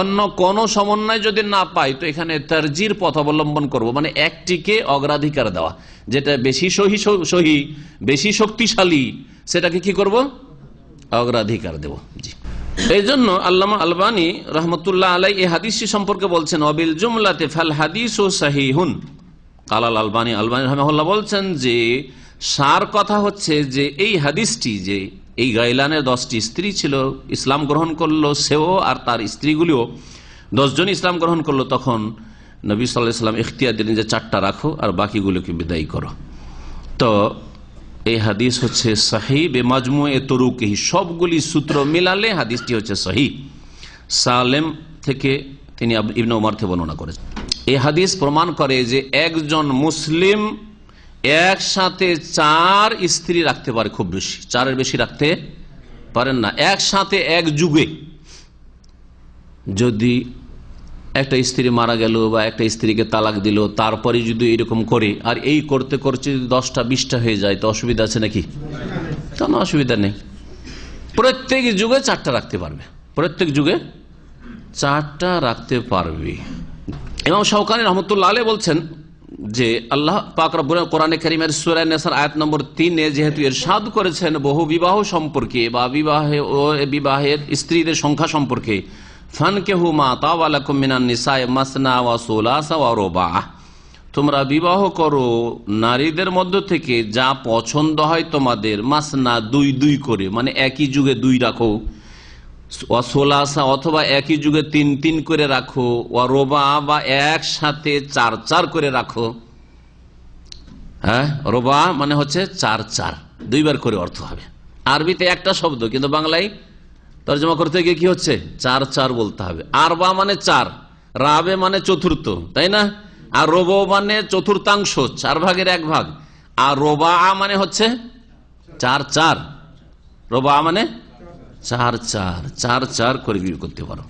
অন্য কোন সমন্বয় যদি না পাই তো এখানে তারজির পথ অবলম্বন করব, মানে একটিকে অগ্রাধিকার দেওয়া, যেটা বেশি সহি বেশি শক্তিশালী সেটাকে কি করব, অগ্রাধিকার দেব। জি, এই জন্য আল্লামা আলবানী রহমতুল্লাহ আলাই এই হাদিসটি সম্পর্কে বলছেন অবিল জুমলাতে ফাল হাদিসু সাহিহুন। কালাল আলবানী রাহিমাহুল্লাহ বলছেন যে সার কথা হচ্ছে যে এই হাদিসটি, যে এই গাইলানের 10টি স্ত্রী ছিল, ইসলাম গ্রহণ করলো সেও আর তার স্ত্রীগুলিও 10 জন ইসলাম গ্রহণ করলো, তখন নবী সাল্লাল্লাহু আলাইহি ওয়াসাল্লাম ইখতিয়ার দিলেন যে 4টা রাখো আর বাকিগুলোকে বিদায় করো। তো এই হাদিস হচ্ছে সহিহ বেমাজমুয়ে তুরুকিহি, সবগুলি সূত্র মিলালে হাদিসটি হচ্ছে সহিহ। সালেম থেকে তিনি ইবনে উমর থেকে বর্ণনা করেছেন। এই হাদিস প্রমাণ করে যে একজন মুসলিম একসাথে 4 স্ত্রী রাখতে পারে, খুব বেশি 4-এর বেশি রাখতে পারেন না একসাথে এক যুগে। যদি একটা স্ত্রী মারা গেল বা একটা স্ত্রীকে তালাক দিল, তারপরে যদি এরকম করে আর এই করতে করতে যদি 10টা 20টা হয়ে যায় তো অসুবিধা আছে নাকি? কোনো অসুবিধা নেই, প্রত্যেক যুগে 4টা রাখতে পারবে, প্রত্যেক যুগে 4টা রাখতে পারবে। ইমাম শাওকানী রহমতুল্লাহ আলাইহি বলছেন যে আল্লাহ পাক রব্বুল কোরআনে কারীমের সূরা নিসার আয়াত নম্বর 3-এ যেহেতু ইরশাদ করেছেন বহু বিবাহ সম্পর্কে বা বিবাহের স্ত্রীদের সংখ্যা সম্পর্কে, ফানকিহু মা তাবা লাকুম মিনান নিসাই মাসনা ওয়া সুলাসা ওয়া রুবা, তোমরা বিবাহ করো নারীদের মধ্য থেকে যা পছন্দ হয় তোমাদের, মাসনা 2 করে, মানে একই যুগে 2 রাখো, ওয়া সুলাসা অথবা একই যুগে 3 করে রাখো, ওয়া রুবা বা একসাথে 4 করে রাখো। হ্যাঁ, রুবা মানে হচ্ছে 4 2বার করে অর্থ হবে। আরবিতে একটা শব্দ, কিন্তু বাংলায় তর্জমা করতে গিয়ে কি হচ্ছে 4 বলতে হবে। আরবা মানে 4, রাবে মানে চতুর্থ, তাই না? আর রোবো মানে চতুর্থাংশ, 4 ভাগের 1 ভাগ, আর রোবা মানে হচ্ছে 4, রোবা মানে 4 করে বিয়ে করতে পারো।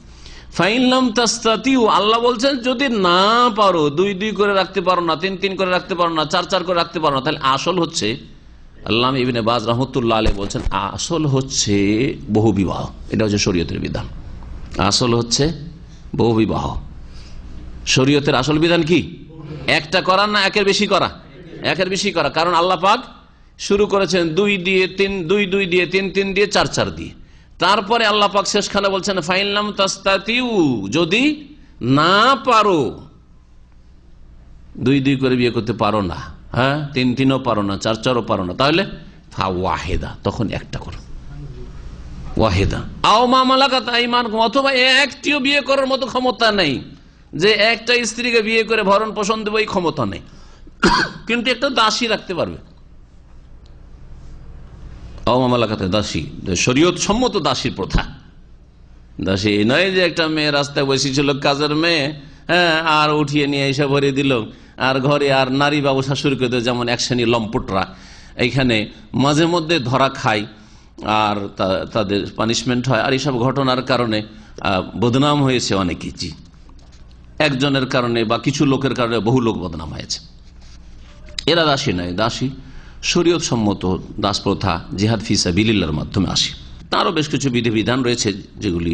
ফাইনলাম তাস্তাতিউ, আল্লাহ বলছেন যদি না পারো, 2 করে রাখতে পারো না, 3 করে রাখতে পারো না, 4 করে রাখতে পারো না, তাহলে আসল হচ্ছে, আল্লামা ইবনে বাজ রাহমাতুল্লাহ আলাইহি বলছেন আসল হচ্ছে বহু বিবাহ। এটা হচ্ছে শরীয়তের বিধান, আসল হচ্ছে বহু বিবাহ। শরীয়তের আসল বিধান কি? একটা করা না একের বেশি করা, একের বেশি করা। কারণ আল্লাহ পাক শুরু করেছেন 2 দিয়ে 3, 2 দিয়ে 3 দিয়ে 4 দিয়ে, তারপরে আল্লাহ পাক শেষখানে বলছেন ফাইনলাম তাস্তাতিউ, যদি না পারো, 2 করে বিয়ে করতে পারো না, হ্যাঁ 3ও পারো না, 4ও পারো না, তাহলে ওয়াহেদা, তখন একটা করো, ওয়াহেদা। আও মা মালাকাত আইমানুকুম, অথবা একটিও বিয়ে করার মতো ক্ষমতা নেই, যে একটা স্ত্রীকে বিয়ে করে ভরণ পোষণ দেবো এই ক্ষমতা নেই, কিন্তু একটা দাসী রাখতে পারবে। আও মা মালাকাত, দাসী, শরীয়ত সম্মত দাসীর প্রথা। দাসী এই নয় যে একটা মেয়ে রাস্তায় বসেছিল, কাজের মেয়ে, হ্যাঁ, আর উঠিয়ে নিয়ে এসে ভরে দিল, আর ঘরে আর নারী বাবু শাশুড়ি করতে, যেমন এক শ্রেণী লম্পটরা এইখানে মাঝে মধ্যে ধরা খায় আর তাদের পানিশমেন্ট হয়, আর এইসব ঘটনার কারণে বদনাম হয়েছে অনেকে। জি, একজনের কারণে বা কিছু লোকের কারণে বহু লোক বদনাম হয়েছে। এরা দাসী নয়, দাসী শরীয়ত সম্মত দাস প্রথা জিহাদ ফি সাবিলিল্লাহর মাধ্যমে আসে। তারও বেশ কিছু বিধিবিধান রয়েছে যেগুলি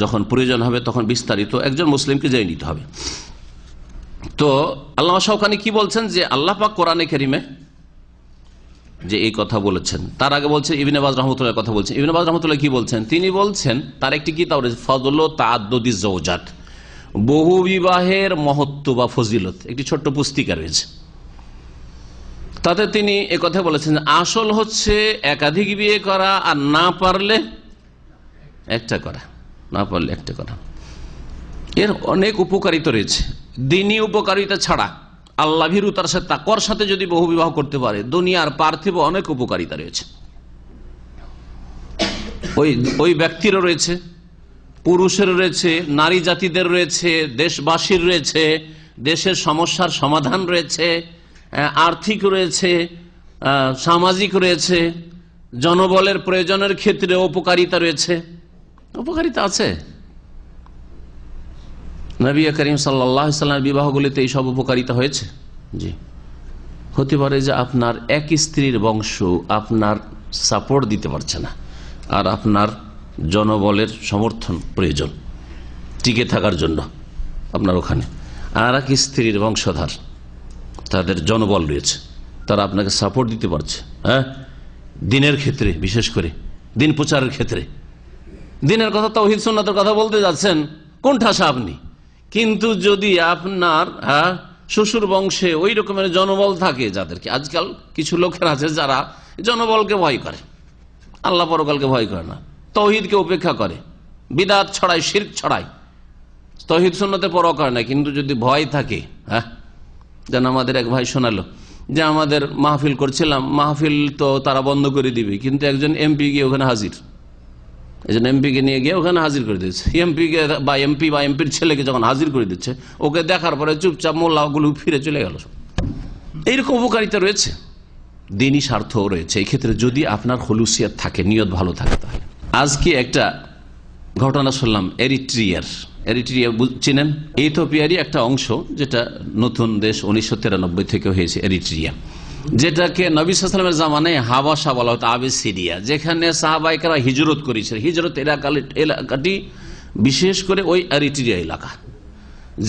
যখন প্রয়োজন হবে তখন বিস্তারিত একজন মুসলিমকে জেনে নিতে হবে। তো আল্লামা শাওকানি কি বলছেন যে আল্লাহ পাক কোরআনে কারিমে যে এই কথা বলেছেন, তার আগে বলছেন ইবনে বাজ রহমতুল্লাহ কথা বলছেন। ইবনে বাজ রহমতুল্লাহ কি বলছেন? তিনি বলছেন তার একটি কিতাব রয়েছে ফজল তাআদ্দুদিজ যাওজাত, বহু বিবাহের মহত্ব বা ফজিলত, একটি ছোট্ট পুস্তিকা রয়েছে। তাতে তিনি একথা বলেছেন আসল হচ্ছে একাধিক বিয়ে করা, আর না পারলে একটা করা, না পারলে একটা করা। এর অনেক উপকারিতা রয়েছে। দ্বীনি উপকারিতা ছাড়া আল্লাহ ভীরুতার সাথে তাকওয়ার সাথে যদি বহু বিবাহ করতে পারে, দুনিয়ার পার্থিব অনেক উপকারিতা রয়েছে। ওই ব্যক্তিরও রয়েছে, পুরুষের রয়েছে, নারী জাতিদের রয়েছে, দেশবাসীর রয়েছে, দেশের সমস্যার সমাধান রয়েছে, আর্থিক রয়েছে, সামাজিক রয়েছে, জনবলের প্রয়োজনের ক্ষেত্রে উপকারিতা রয়েছে। উপকারিতা আছে। নবী করিম সাল্লাল্লাহু আলাইহি ওয়াসাল্লামের বিবাহগুলিতে এই সব উপকারিতা হয়েছে। জি, হতে পারে যে আপনার এক স্ত্রীর বংশ আপনার সাপোর্ট দিতে পারছে না, আর আপনার জনবলের সমর্থন প্রয়োজন টিকে থাকার জন্য আপনার ওখানে, আর এক স্ত্রীর বংশধর তাদের জনবল রয়েছে, তারা আপনাকে সাপোর্ট দিতে পারছে। হ্যাঁ, দিনের ক্ষেত্রে, বিশেষ করে দিন প্রচারের ক্ষেত্রে। দিনের কথা, তাওহীদ সুন্নাতের কথা বলতে যাচ্ছেন, কোন ঠাসা আপনি। কিন্তু যদি আপনার শ্বশুর বংশে ওই রকমের জনবল থাকে, যাদেরকে আজকাল কিছু লোকের আছে যারা জনবলকে ভয় করে, আল্লাহ পরকালকে ভয় করে না, তাওহীদকে উপেক্ষা করে, বিদআত ছড়ায়, শিরক ছড়ায়, তাওহীদ সুন্নাতের পরোয়া করে না। কিন্তু যদি ভয় থাকে, যেন আমাদের এক ভাই শোনালো যে আমাদের মাহফিল করছিলাম, মাহফিল তো তারা বন্ধ করে দিবে, কিন্তু একজন এমপি গিয়ে ওখানে হাজির, একজন এমপিকে নিয়ে গিয়ে ওখানে হাজির করে দিচ্ছে। এমপিকে বা এমপির ছেলেকে যখন হাজির করে দিচ্ছে, ওকে দেখার পরে চুপচাপ মোল্লাগুলো ফিরে চলে গেল। এইরকম উপকারিতা রয়েছে, দ্বীনি স্বার্থও রয়েছে এই ক্ষেত্রে, যদি আপনার খুলুসিয়াত থাকে, নিয়ত ভালো থাকে। তাহলে আজকে একটা ঘটনা শুনলাম এরিট্রিয়া চিনেন? ইথিওপিয়ারই একটা অংশ, যেটা নতুন দেশ 1993 থেকে হয়েছে এরিট্রিয়া, যেটাকে নবী সাল্লাল্লাহু আলাইহি ওয়াসাল্লামের জামানায় হাবাসা বলা হতো, আবিসিনিয়া, যেখানে সাহাবাইকেরা হিজরত করেছিল। হিজরত এলাকাটি বিশেষ করে ওই এরিট্রিয়া এলাকা,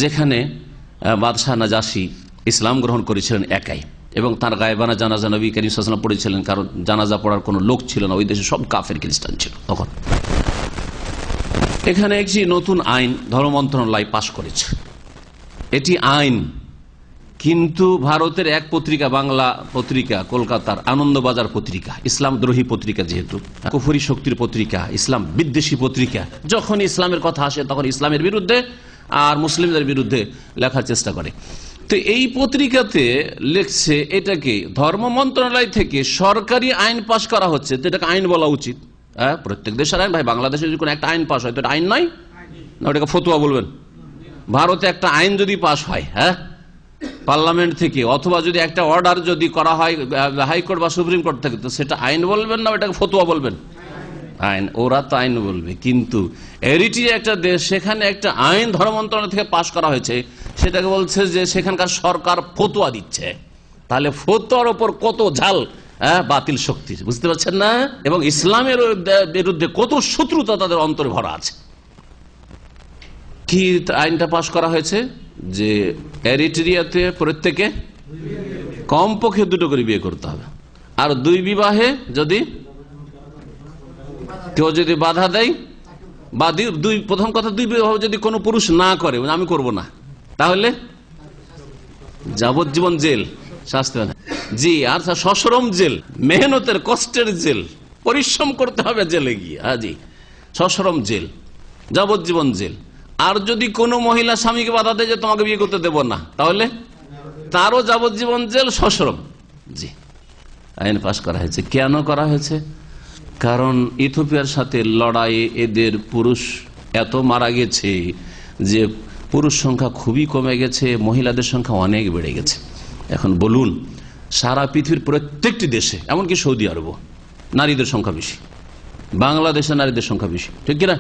যেখানে বাদশাহ নাজাশী ইসলাম গ্রহণ করেছিলেন একাই, এবং তার গায়েবানা জানাজা নবী করিম সাল্লাল্লাহু আলাইহি ওয়াসাল্লাম পড়েছিলেন, কারণ জানাজা পড়ার কোনো লোক ছিল না, ওই দেশে সব কাফের খ্রিস্টান ছিল তখন। এখানে একটি নতুন আইন ধর্ম মন্ত্রণালয় পাশ করেছে। এটি আইন, কিন্তু ভারতের এক পত্রিকা, বাংলা পত্রিকা, কলকাতার আনন্দবাজার পত্রিকা, ইসলাম দ্রোহী পত্রিকা, যেহেতু কুফরি শক্তির পত্রিকা, ইসলাম বিদ্বেষী পত্রিকা, যখন ইসলামের কথা আসে তখন ইসলামের বিরুদ্ধে আর মুসলিমদের বিরুদ্ধে লেখার চেষ্টা করে। তো এই পত্রিকাতে লিখছে এটাকে ধর্ম মন্ত্রণালয় থেকে সরকারি আইন পাশ করা হচ্ছে, তো এটাকে আইন বলা উচিত। প্রত্যেক দেশের আইন, ভাই বাংলাদেশে যদি কোনো একটা আইন পাশ হয় তো এটা আইন নয়, না ওটাকে ফতোয়া বলবেন। ভারতে একটা আইন যদি পাশ হয় পার্লামেন্ট থেকে, অথবা যদি একটা অর্ডার যদি করা হয় হাইকোর্ট বা সুপ্রিম কোর্ট থেকে, তো সেটা আইন বলবেন না ওটাকে ফতোয়া বলবেন? আইন। ওরা তো আইন বলবে। কিন্তু এরিট্রিয়া একটা দেশ, সেখানে একটা আইন ধর্ম মন্ত্রণালয় থেকে পাশ করা হয়েছে, সেটাকে বলছে যে সেখানকার সরকার ফতোয়া দিচ্ছে। তাহলে ফতোয়ার ওপর কত ঝাল বাতিল শক্তি, বুঝতে পারছেন না? এবং ইসলামের বিরুদ্ধে কত শত্রুতা তাদের অন্তরে ভরা আছে। কি আইনটা পাশ করা হয়েছে যে এরিট্রিয়াতে প্রত্যেকে কমপক্ষে 2 করে বিয়ে করতে হবে, আর 2 বিবাহে যদি কেউ যদি বাধা দেয়, বা প্রথম কথা 2 বিবাহ যদি কোনো পুরুষ না করে, আমি করব না, তাহলে যাবজ্জীবন জেল, শাস্তি। জি, আর সশ্রম জেল, মেহনতের কষ্টের জেল, পরিশ্রম করতে হবে জেলে গিয়ে। জি, সশ্রম জেল, যাবজ্জীবন জেল। আর যদি কোনো মহিলা স্বামীকে বাধা দেয় যে তোমাকে বিয়ে করতে দেব না, তাহলে তারও যাবজ্জীবন জেল, সশ্রম। জি, আইন পাশ করা হয়েছে। কেন করা হয়েছে? কারণ ইথিওপিয়ার সাথে লড়াইয়ে এদের পুরুষ এত মারা গেছে যে পুরুষ সংখ্যা খুবই কমে গেছে, মহিলাদের সংখ্যা অনেক বেড়ে গেছে। এখন বলুন, সারা পৃথিবীর প্রত্যেকটি দেশে, এমনকি সৌদি আরবও, নারীদের সংখ্যা বেশি, বাংলাদেশে নারীদের সংখ্যা বেশি, ঠিক কিনা?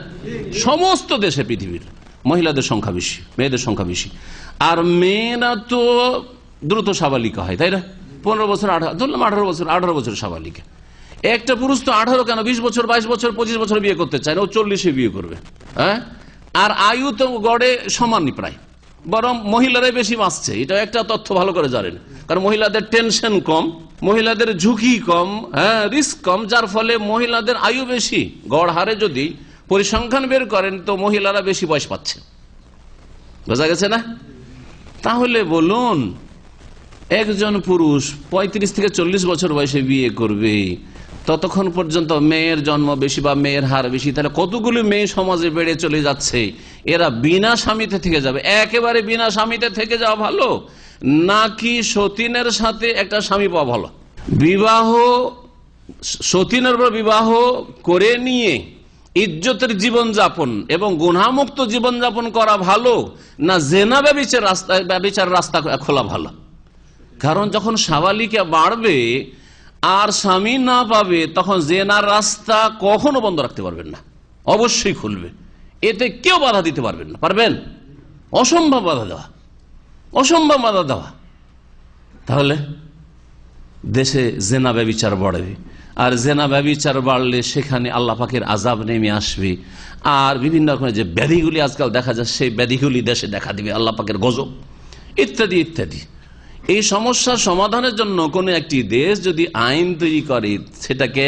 সমস্ত দেশে পৃথিবীর মহিলাদের সংখ্যা বেশি, মেয়েদের সংখ্যা বেশি। আর মেয়েরা তো দ্রুত সাবালিকা হয়, তাই না? 15 বছর, ধরলাম 18 বছর সাবালিকা। একটা পুরুষ তো 18 কেন, 20 বছর, 22 বছর, 25 বছর বিয়ে করতে চায় না, ও 40-এ বিয়ে করবে। হ্যাঁ, আর আয়ু তো গড়ে সমানই প্রায়, বরং মহিলারাই বেশি বাঁচছে। এটা একটা তথ্য ভালো করে জানেন, কারণ মহিলাদের টেনশন কম, মহিলাদের ঝুঁকি কম, হ্যাঁ, রিস্ক কম, যার ফলে মহিলাদের আয়ু বেশি। গড় হারে যদি পরিসংখ্যান বের করেন তো মহিলারা বেশি বয়স পাচ্ছে। বোঝা গেছে না? তাহলে বলুন, একজন পুরুষ 35 থেকে 40 বছর বয়সে বিয়ে করবে, ততক্ষণ পর্যন্ত মেয়ের জন্ম বেশি বা মেয়ের হার বেশি, তাহলে কতগুলি মেয়ে সমাজে বেড়ে চলে যাচ্ছে। এরা বিনা স্বামীতে থেকে যাবে। একেবারে বিনা স্বামীতে থেকে যাওয়া ভালো নাকি সতীনের সাথে একটা স্বামী পাওয়া ভালো? বিবাহ, সতীনের উপর বিবাহ করে নিয়ে ইজ্জতের জীবনযাপন এবং গুনাহমুক্ত জীবনযাপন করা ভালো, না জেনা ব্যভিচার রাস্তা খোলা ভালো? কারণ যখন সাবালিকা বাড়বে আর স্বামী না পাবে, তখন জেনার রাস্তা কখনো বন্ধ রাখতে পারবেন না, অবশ্যই খুলবে। এতে কেউ বাধা দিতে পারবেন না, পারবেন? অসম্ভব বাধা দেওয়া, অসম্ভব বাধা দেওয়া। তাহলে দেশে জেনা ব্যভিচার বাড়বে, আর জেনা ব্যভিচার বাড়লে সেখানে আল্লাহ পাকের আযাব নেমে আসবে, আর বিভিন্ন রকমের যে ব্যাধিগুলি আজকাল দেখা যায় সেই ব্যাধিগুলি দেশে দেখা দিবে, আল্লাহ পাকের গজব ইত্যাদি ইত্যাদি। এই সমস্যার সমাধানের জন্য কোন একটি দেশ যদি আইন তৈরি করে, সেটাকে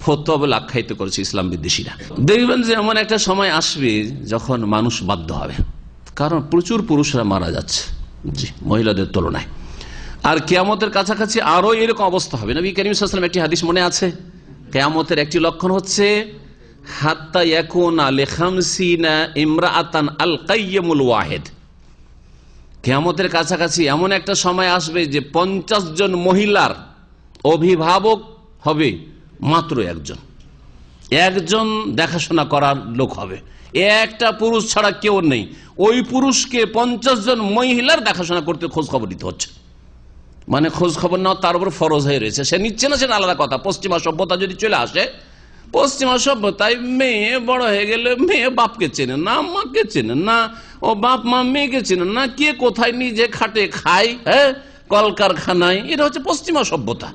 ফতোয়া বলে আখ্যায়িত করেছে ইসলাম বিদ্বেষীরা। দেখবেন যে এমন একটা সময় আসবে যখন মানুষ বাধ্য হবে, কারণ প্রচুর পুরুষরা মারা যাচ্ছে, জি, মহিলাদের তুলনায়। আর কিয়ামতের কাছাকাছি আরো এরকম অবস্থা হবে। নবী করিম সাল্লাল্লাহু আলাইহি ওয়াসাল্লাম একটি হাদিস মনে আছে, কিয়ামতের একটি লক্ষণ হচ্ছে হাত্তা ইয়াকুনা লিখামসিনা ইমরাআতান আল কাইয়্যিমুল ওয়াহিদ। কিয়ামতের কাছাকাছি এমন একটা সময় আসবে যে 50 জন মহিলার অভিভাবক হবে মাত্র একজন, একজন দেখাশোনা করার লোক হবে, একটা পুরুষ ছাড়া কেউ নেই। ওই পুরুষকে 50 জন মহিলার দেখাশোনা করতে খোঁজ খবর দিতে হচ্ছে। মানে খোঁজ খবর নেওয়া তার উপর ফরজ হয়ে রয়েছে, সে নিচ্ছে না সেটা আলাদা কথা। পশ্চিমা সভ্যতা যদি চলে আসে, পশ্চিমা সভ্যতায় মেয়ে বড় হয়ে গেলে মেয়ে বাপকে চেনে না, মাকে চেনে না, ও বাপ মা মেয়েকে চেনে না, কে কোথায় নিজে খাটে খায়, হ্যাঁ, কলকারখানায়। এটা হচ্ছে পশ্চিমা সভ্যতা।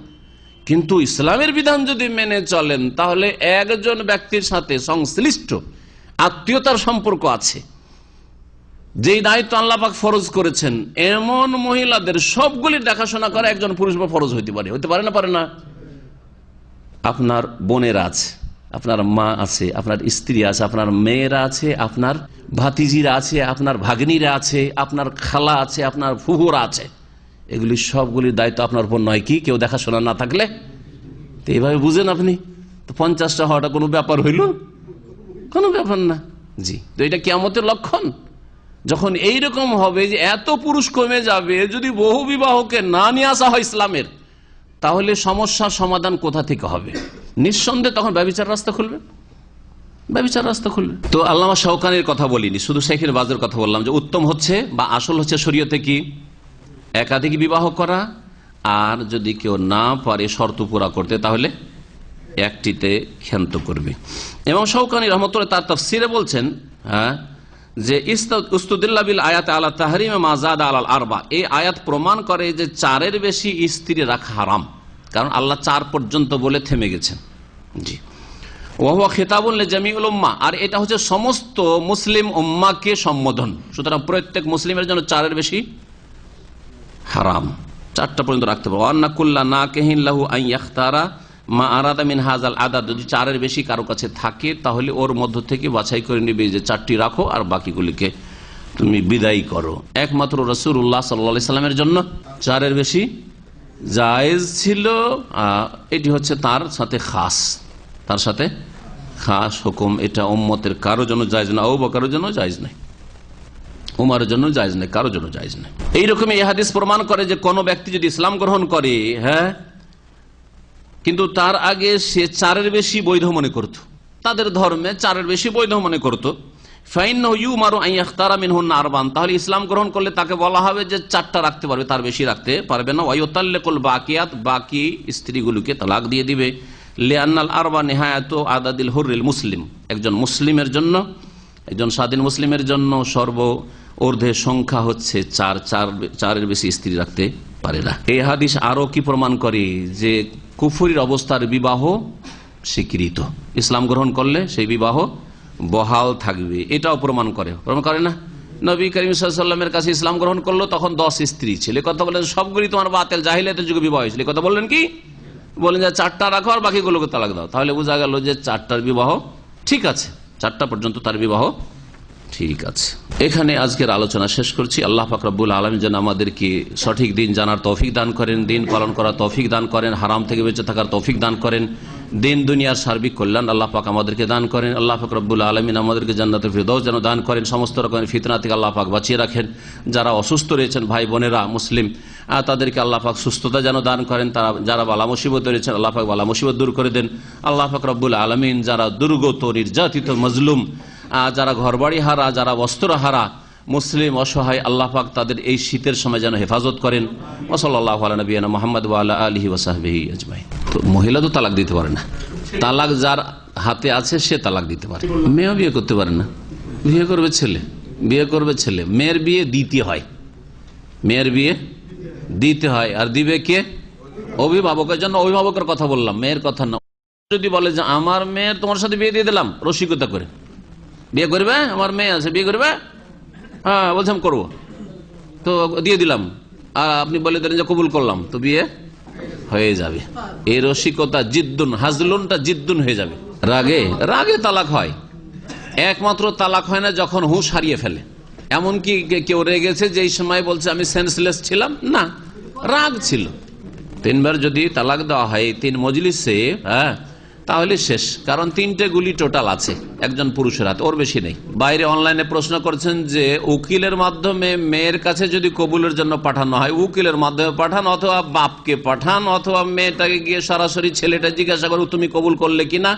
কিন্তু ইসলামের বিধান যদি মেনে চলেন, তাহলে একজন ব্যক্তির সাথে সংশ্লিষ্ট আত্মীয়তার সম্পর্ক আছে, যেই দায়িত্ব আল্লাহ পাক ফরজ করেছেন, এমন মহিলাদের সবগুলি দেখাশোনা করা একজন পুরুষ বা ফরজ হইতে পারে। হইতে পারে না? পারে না? আপনার বোনেরা আছে, আপনার মা আছে, আপনার স্ত্রী আছে, আপনার মেয়েরা আছে, আপনার ভাতিজিরা আছে, আপনার ভাগ্নিরা আছে, আপনার খালা আছে, আপনার ফুহুরা আছে। এগুলি সবগুলির দায়িত্ব আপনার উপর নয় কি, কেউ দেখাশোনা না থাকলে? তো এইভাবে বুঝেন আপনি, তো 50টা হওয়াটা কোনো ব্যাপার হইল? কোনো ব্যাপার না। জি, তো এটা কিয়ামতের লক্ষণ। যখন এইরকম হবে যে এত পুরুষ কমে যাবে, যদি বহু বিবাহকে না নিয়ে আসা হয় ইসলামের, তাহলে সমস্যার সমাধান কোথা থেকে হবে? নিঃসন্দেহে তখন ব্যভিচার রাস্তা খুলবে, ব্যভিচার রাস্তা খুলবে। তো আল্লামা শাওকানির কথা বলিনি, শুধু শেখের বাজের কথা বললাম যে উত্তম হচ্ছে বা আসল হচ্ছে শরীয়তে কি একাধিক বিবাহ করা, আর যদি কেউ না পারে শর্ত পুরা করতে, তাহলে একটিতে ক্ষান্ত করবে। এবং শাওকানি রহমতুল্লাহ তার তাফসিরে বলছেন, হ্যাঁ, যে ইস্তুদিল্লাহ বিল আয়াত আলা তাহরিমে মা যাদা আলাল আরবা, এই আয়াত প্রমাণ করে যে 4-এর বেশি স্ত্রী রাখা হারাম, কারণ আল্লাহ 4 পর্যন্ত বলে থেমে গেছেন। জি, ওয়া হুয়া খিতাবুন লিজামিউল উম্মাহ, আর এটা হচ্ছে সমস্ত মুসলিম উম্মাহকে সম্বোধন। সুতরাং প্রত্যেক মুসলিমের জন্য 4-এর বেশি হারাম, 4টা পর্যন্ত রাখতে পারবো। আন্না কুল্লা নাকিহিন লাহু আন ইয়াখতারা মা আরাদা মিন হাযাল আদাদ, যদি 4-এর বেশি কারো কাছে থাকে তাহলে ওর মধ্য থেকে বাছাই করে নিবে যে 4টি রাখো আর বাকিগুলিকে তুমি বিদায় করো। একমাত্র রাসূলুল্লাহ সাল্লাল্লাহু আলাইহি সাল্লামের জন্য 4-এর বেশি জায়েজ ছিল। এটি হচ্ছে তার সাথে খাস, তার সাথে খাস হুকুম। এটা উম্মতের কারো জন্য জায়েজ না, আবু বকরের জন্য জায়েজ নাই, উমরের জন্য জায়েজ নাই, কারো জন্য জায়েজ নাই। এইরকম এই হাদিস প্রমাণ করে যে কোন ব্যক্তি যদি ইসলাম গ্রহণ করে, হ্যাঁ, কিন্তু তার আগে সে 4-এর বেশি বৈধ মনে করত, তাদের ধর্মে 4-এর বেশি বৈধ মনে করত, ফাইন্নাহু ইউমারু আন ইয়াখতারা মিনহুন্না আরবান, তাহলে ইসলাম গ্রহণ করলে তাকে বলা হবে যে 4টা রাখতে পারবে, তার বেশি রাখতে পারবে না। ওয়া ইউতাল্লিকুল বাকিয়াত, বাকি স্ত্রীগুলোকে তালাক দিয়ে দিবে। লিআন্নাল আরবা নিহায়াতু আদাদিল হুররিল মুসলিম, একজন মুসলিমের জন্য, একজন স্বাধীন মুসলিমের জন্য সর্ব ঊর্ধ্বে সংখ্যা হচ্ছে 4, 4-এর বেশি স্ত্রী রাখতে পারে না। এই হাদিস আরো কি প্রমাণ করে যে কুফরির অবস্থার বিবাহ স্বীকৃত, ইসলাম গ্রহণ করলে সেই বিবাহ বহাল থাকবে, এটাও প্রমাণ করে না? নবী করিম সাল্লাল্লাহু আলাইহি ওয়াসাল্লামের কাছে ইসলাম গ্রহণ করলো, তখন 10 স্ত্রী ছিল। কথা বলেন সবগুলি তোমার বাতিল, জাহিলিয়াতের যুগে বিবাহ হয়েছিল। কথা বললেন কি? বলেন যে 4টা রাখো আর বাকিগুলোকে তালাক দাও। তাহলে বোঝা গেল যে 4টার বিবাহ ঠিক আছে, 4টা পর্যন্ত তার বিবাহ ঠিক আছে। এখানে আজকের আলোচনা শেষ করছি। আল্লাহ পাক রব্বুল আলামিন যেন আমাদেরকে সঠিক দিন জানার তৌফিক দান করেন, দিন পালন করার তৌফিক দান করেন, হারাম থেকে বেঁচে থাকার তৌফিক দান করেন, দিন দুনিয়ার সার্বিক কল্যাণ আল্লাহ পাক আমাদেরকে দান করেন। আল্লাহ পাক রব্বুল আলামিন আমাদেরকে জান্নাতুল ফিরদাউস যেন দান করেন, সমস্ত রকমের ফিতনা থেকে আল্লাহ পাক বাঁচিয়ে রাখেন। যারা অসুস্থ রয়েছেন ভাই বোনেরা মুসলিম, তাদেরকে আল্লাহ পাক সুস্থতা যেন দান করেন। তারা যারা বালা মুসিবত রয়েছেন আল্লাহ পাক বালা মুসিবত দূর করে দেন। আল্লাহ পাক রব্বুল আলামিন যারা দুর্গত, নির্যাতিত, মজলুম, যারা ঘরবাড়ি হারা, যারা বস্ত্র হারা মুসলিম অসহায়, আল্লাহ পাক তাদের এই শীতের সময় যেন হেফাজত করেন। ওয়া সাল্লাল্লাহু আলা নবিয়িনা মুহাম্মদ ওয়া আলা আলিহি ওয়া সাহবিহি আজমাইন। তো মহিলা তো তালাক দিতে পারে না, তালাক যার হাতে আছে সে তালাক দিতে পারে। মেয়েও বিয়ে করতে পারে না, বিয়ে করবে ছেলে, বিয়ে করবে ছেলে। মেয়ের বিয়ে দিতে হয়, মেয়ের বিয়ে দিতে হয়। আর দিবে কে? অভিভাবকের জন্য। অভিভাবকের কথা বললাম, মেয়ের কথা না। যদি বলে যে আমার মেয়ের তোমার সাথে বিয়ে দিয়ে দিলাম, রসিকতা করে বিয়ে করবে, আমার মেয়ে আছে বিয়ে করবে, হ্যাঁ বলছিলাম করবো, তো দিয়ে দিলাম, আর আপনি বলে দিলেন যে কবুল করলাম, তো বিয়ে হয়ে যাবে। এই রসিকতা জিদ্দুন, হাজলুনটা জিদ্দুন হয়ে যাবে। রাগে রাগে তালাক হয়। একমাত্র তালাক হয় না যখন হুঁশ হারিয়ে ফেলে। এমনকি কেউ রেগেছে যে এই সময় বলছে আমি সেন্সলেস ছিলাম, না, রাগ ছিল। 3 বার যদি তালাক দেওয়া হয় 3 মজলিসে, হ্যাঁ, তাহলে শেষ। কারণ 3টে গুলি টোটাল আছে একজন পুরুষের হাতে, ওর বেশি নেই। বাইরে অনলাইনে প্রশ্ন করছেন যে উকিলের মাধ্যমে মেয়ের কাছে যদি কবুলের জন্য পাঠানো হয়, উকিলের মাধ্যমে পাঠান অথবা বাপকে পাঠান অথবা মেয়েটাকে গিয়ে সরাসরি ছেলেটা জিজ্ঞাসা করো তুমি কবুল করলে কিনা,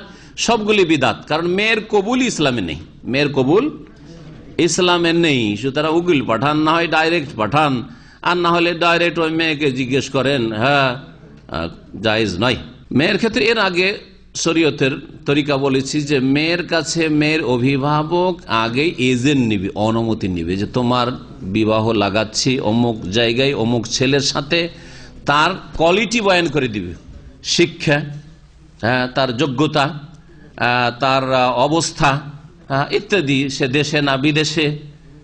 সবগুলি বিদাত। কারণ মেয়ের কবুল ইসলামে নেই, মেয়ের কবুল ইসলামে নেই। সুতরাং উকিল পাঠান, না হয় ডাইরেক্ট পাঠান, আর না হলে ডাইরেক্ট ওই মেয়েকে জিজ্ঞেস করেন, হ্যাঁ জায়েজ নয়। মেয়ের ক্ষেত্রে এর আগে শরীয়তের তরিকা বলেছি যে মেয়ের কাছে মেয়ের অভিভাবক আগে এজেন্ট নিবে, অনুমতি নিবে, যে তোমার বিবাহ লাগাচ্ছি অমুক জায়গায় অমুক ছেলের সাথে। তার কোয়ালিটি বয়ান করে দিবে, শিক্ষা, তার যোগ্যতা, তার অবস্থা ইত্যাদি, সে দেশে না বিদেশে,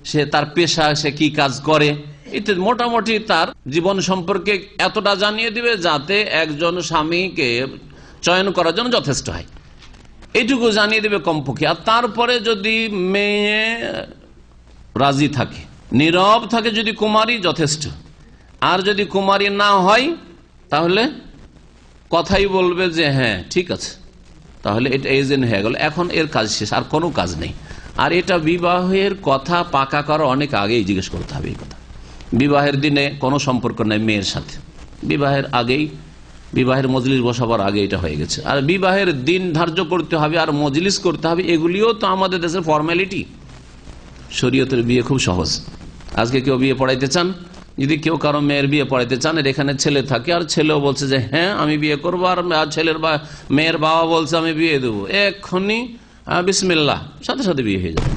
সে তার পেশা, সে কি কাজ করে ইত্যাদি। মোটামুটি তার জীবন সম্পর্কে এতটা জানিয়ে দিবে যাতে একজন স্বামীকে চয়ন করার জন্য যথেষ্ট হয়, এইটুকু জানিয়ে দেবে কমপক্ষে। আর তারপরে যদি মেয়ে রাজি থাকে, নীরব থাকে, যদি কুমারী, যথেষ্ট। আর যদি কুমারী না হয় তাহলে কথাই বলবে যে হ্যাঁ ঠিক আছে, তাহলে এটা এজেন্ট হয়ে গেল। এখন এর কাজ শেষ, আর কোনো কাজ নেই। আর এটা বিবাহের কথা পাকা করা অনেক আগেই জিজ্ঞেস করতে হবে এই কথা। বিবাহের দিনে কোনো সম্পর্ক নেই মেয়ের সাথে, বিবাহের আগেই, বিবাহের মজলিস বসাবার আগে এটা হয়ে গেছে। আর বিবাহের দিন ধার্য করতে হবে আর মজলিস করতে হবে, এগুলিও তো আমাদের দেশের ফর্মালিটি। শরীয়তের বিয়ে খুব সহজ। আজকে কেউ বিয়ে পড়াইতে চান, যদি কেউ কারো মেয়ের বিয়ে পড়াইতে চান, আর এখানে ছেলে থাকে আর ছেলেও বলছে যে হ্যাঁ আমি বিয়ে করবো, আর ছেলের মেয়ের বাবা বলছে আমি বিয়ে দেবো, এক্ষুনি বিসমিল্লাহ, সাথে সাথে বিয়ে হয়ে যাবে।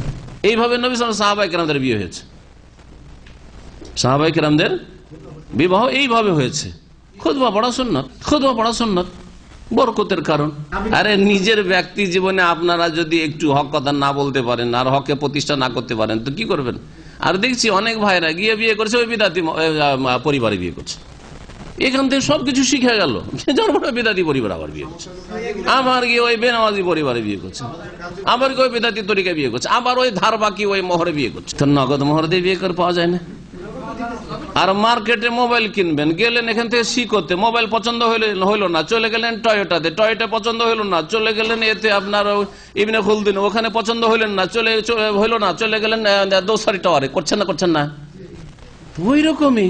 এইভাবে নবী সাহাবায়ে কেরামদের বিয়ে হয়েছে, সাহাবায়ে কেরামদের বিবাহ এইভাবে হয়েছে। খুতবা পড়া সুন্নাত, খুতবা পড়া সুন্নাত, বরকতের কারণ। আরে নিজের ব্যক্তি জীবনে আপনারা যদি একটু হক কথা না বলতে পারেন আর হকে প্রতিষ্ঠা না করতে পারেন তো কি করবেন? আর দেখছি অনেক ভাইরা গিয়ে বিয়ে করছে ওই বিদাতি পরিবারে বিয়ে করছে, এখান থেকে সবকিছু শিখে গেল, বিদাতি পরিবার আবার বিয়ে করছে, আবার গিয়ে ওই বেনামাজি পরিবারে বিয়ে করছে, আবার গিয়ে ওই বিদাতি তরিকায় বিয়ে করছে, আবার ওই ধার বাকি ওই মোহরে বিয়ে করছে। তো নগদ মোহর দিয়ে বিয়ে করে পাওয়া যায় না। আর মার্কেটে মোবাইল কিনবেন, গেলেন এখান থেকে শিখতে, মোবাইল পছন্দ হইলো না, চলে গেলেন টয়োটাতে, টয়োটা পছন্দ হইলো না, চলে গেলেন এতে আপনার ইবনে খুলদিন, ওখানে পছন্দ হইলেন না, হইলো না, চলে গেলেন দোসারি টাওয়ারে। করছেন না? করছেন না? ওই রকমই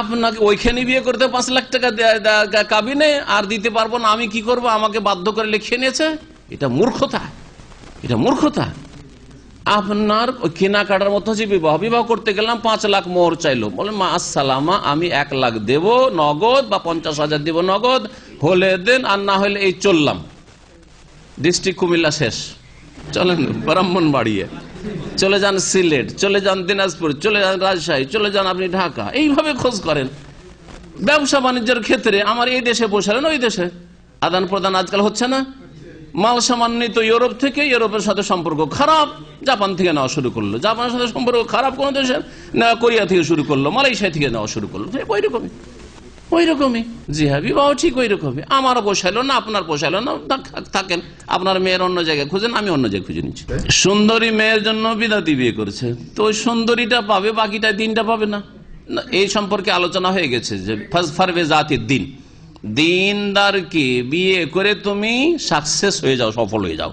আপনাকে ওইখানে বিয়ে করতে 5 লাখ টাকা কাবিনে আর দিতে পারবো না, আমি কি করব, আমাকে বাধ্য করে লিখিয়ে নিয়েছে। এটা মূর্খতা, এটা মূর্খতা। আপনার কেনাকাটার মতো হচ্ছে বিবাহ। বিবাহ করতে গেলাম 5 লাখ মোহর চাইলো, বলেন মা আসসালামা আমি 1 লাখ দেব নগদ বা 50,000 দেব নগদ, হলে দেন আর না হলে এই চললাম। ডিস্ট্রিক্ট কুমিল্লা শেষ, চলেন ব্রাহ্মণবাড়িয়ে, চলে যান সিলেট, চলে যান দিনাজপুর, চলে যান রাজশাহী, চলে যান আপনি ঢাকা, এইভাবে খোঁজ করেন। ব্যবসা বাণিজ্যের ক্ষেত্রে আমার এই দেশে বসালেন ওই দেশে, আদান প্রদান আজকাল হচ্ছে না, মাল সামান নিত ইউরোপ থেকে, ইউরোপের সাথে সম্পর্ক খারাপ, জাপান থেকে নেওয়া শুরু করলো, জাপানের সাথে সম্পর্ক খারাপ কোন দেশের, না কোরিয়া থেকে শুরু করলো, মালয়েশিয়া থেকে নেওয়া শুরু করলো, ওই রকমই। জি হ্যাঁ, বিবাহ ঠিক ওই রকমই। আমারও পোষাইলো না, আপনার পোষাইলো না, থাকেন, আপনার মেয়ের অন্য জায়গায় খুঁজেন, আমি অন্য জায়গায় খুঁজে নিচ্ছি। সুন্দরী মেয়ের জন্য বিদাতি বিয়ে করেছে, তো ওই সুন্দরীটা পাবে, বাকিটা দিনটা পাবে না। এই সম্পর্কে আলোচনা হয়ে গেছে যে ফারবে জাতির দিন, দিনদারকে বিয়ে করে তুমি সাকসেস হয়ে যাও, সফল হয়ে যাও।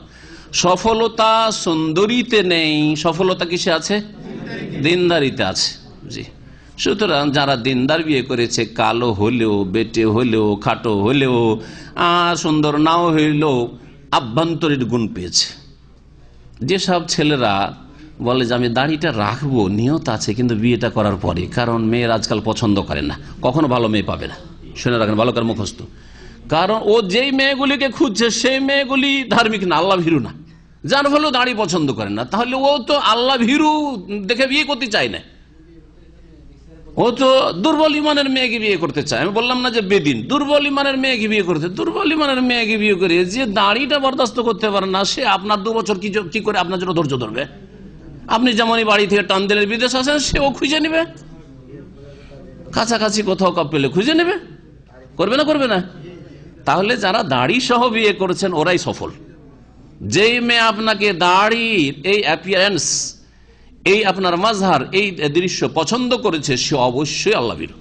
সফলতা সুন্দরীতে নেই, সফলতা কিসে আছে? দিনদারিতে আছে। জি, সুতরাং যারা দিনদার বিয়ে করেছে, কালো হলেও, বেটে হলেও, খাটো হলেও, সুন্দর নাও হইলেও আভ্যন্তরীণ গুণ পেয়েছে। যেসব ছেলেরা বলে যে আমি দাড়িটা রাখবো, নিয়ত আছে, কিন্তু বিয়েটা করার পরে, কারণ মেয়ের আজকাল পছন্দ করে না, কখনো ভালো মেয়ে পাবে না, শুনে রাখেন, ভালো করে মুখস্থ। কারণ ও যেই মেয়েগুলিকে খুঁজছে সেই মেয়েগুলি ধার্মিক না, আল্লাহ ভীরু না, যার ফলে দাড়ি পছন্দ করে না। তাহলে ও তো আল্লাহ ভীরু দেখে বিয়ে করতে চায় না, ও তো দুর্বল ইমানের মেয়েকে বিয়ে করতে চায়। আমি বললাম না যে বেদিন, দুর্বল ইমানের মেয়েকে বিয়ে করতে, দুর্বল ইমানের মেয়েকে বিয়ে করে যে দাড়িটা বরদাস্ত করতে পারে না, সে আপনার 2 বছর কি করে আপনার জন্য ধৈর্য ধরবে? আপনি যেমনই বাড়ি থেকে টান দিলেন বিদেশ আসেন, সেও খুঁজে নেবে, কাছাকাছি কোথাও কাপ পেলে খুঁজে নেবে, করবে না? করবে না? তাহলে যারা দাড়ি সহ বিয়ে করেছেন ওরাই সফল। যেই মেয়ে আপনাকে দাড়ির এই অ্যাপিয়ারেন্স, এই আপনার মাজহার, এই দৃশ্য পছন্দ করেছে, সে অবশ্যই আল্লাহ ভীরু।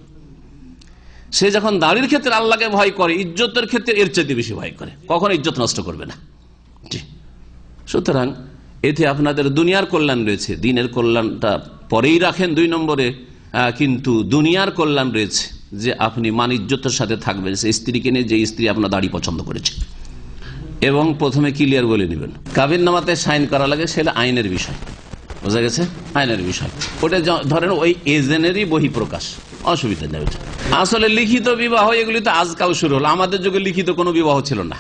সে যখন দাড়ির ক্ষেত্রে আল্লাহকে ভয় করে, ইজ্জতের ক্ষেত্রে এর চেয়ে বেশি ভয় করে, কখনো ইজ্জত নষ্ট করবে না। সুতরাং এতে আপনাদের দুনিয়ার কল্যাণ রয়েছে, দিনের কল্যাণটা পরেই রাখেন 2 নম্বরে, কিন্তু দুনিয়ার কল্যাণ রয়েছে যে আপনি মান ইজ্জতের সাথে থাকবেন সেই স্ত্রীকে নিয়ে, যে স্ত্রী আপনার দাড়ি পছন্দ করেছে। এবং প্রথমে ক্লিয়ার বলে নেবেন, কাবিননামাতে সাইন করা লাগে, সেটা আইনের বিষয়, বোঝা গেছে, আইনের বিষয়। ওটা ধরেন ওই এজেন্টেরই বহিঃপ্রকাশ, অসুবিধা নেই। আসলে লিখিত বিবাহ এগুলি তো আজকাল শুরু হলো, আমাদের যুগে লিখিত কোনো বিবাহ ছিল না,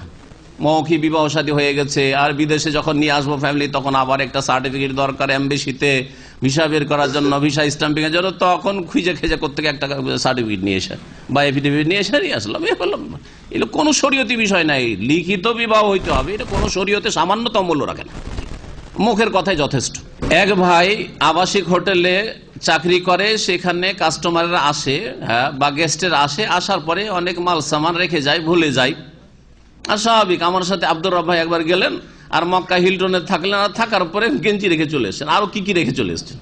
মৌখিক বিবাহ শাদী হয়ে গেছে। আর বিদেশে যখন নিয়ে আসবো ফ্যামিলি, তখন আবার একটা সার্টিফিকেট দরকার এমবেসিতে, ভিসা বের করার জন্য, ভিসা স্ট্যাম্পিং এর জন্য, তখন খুঁজে খেজে করতে একটা সার্টিফিকেট নিয়ে এসে বা এফিডেভিট নিয়ে এসে নিয়ে আসলাম। এগুলো কোনো শরীয়তি বিষয় নাই, লিখিত বিবাহ হইতে হবে, এটা কোনো শরীয়তে সামান্যতম মূল্য রাখে না, মুখের কথাই যথেষ্ট। এক ভাই আবাসিক হোটেলে চাকরি করে, সেখানে কাস্টমাররা আসে, হ্যাঁ, বা গেস্টের আসে, আসার পরে অনেক মাল সামান রেখে যায়, ভুলে যায়। আর স্বাভাবিক, আমার সাথে আব্দুর রব ভাই একবার গেলেন, আর মক্কা হিলটনে থাকলেন, আর থাকার পরে গেঞ্জি রেখে চলে এসছেন, আরো কি রেখে চলে এসছেন,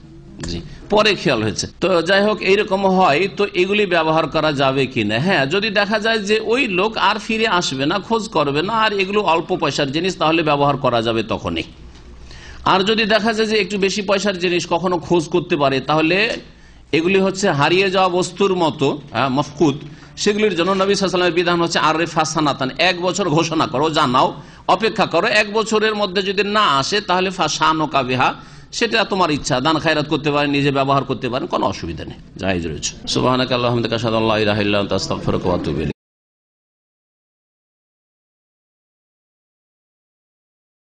জি, পরে খেয়াল হয়েছে। তো যাই হোক, এইরকম হয়, তো এগুলি ব্যবহার করা যাবে কিনা? হ্যাঁ, যদি দেখা যায় যে ওই লোক আর ফিরে আসবে না, খোঁজ করবে না, আর এগুলো অল্প পয়সার জিনিস, তাহলে ব্যবহার করা যাবে তখনই। আর যদি দেখা যায় যে একটু বেশি পয়সার জিনিস, কখনো খোঁজ করতে পারে, তাহলে এগুলি হচ্ছে হারিয়ে যাওয়া বস্তুর মতো, মফকুদ, সেগুলির জন্য নবী সাল্লাল্লাহু আলাইহি ওয়াসাল্লামের বিধান হচ্ছে আরফা সানাতান, 1 বছর ঘোষণা করো, জানাও, অপেক্ষা করো, 1 বছরের মধ্যে যদি না আসে তাহলে ফাসানুকা বিহা, সেটা তোমার ইচ্ছা, দান খায়রাত করতে পারেন, নিজে ব্যবহার করতে পারেন, কোনো অসুবিধা নেই, জায়েজ রয়েছে। সুবহানাকাল্লাহুম্মা ওয়া বিহামদিকা আশহাদু আল্লা ইলাহা ইল্লা আনতা আস্তাগফিরুকা ওয়া আতুবু ইলাইক।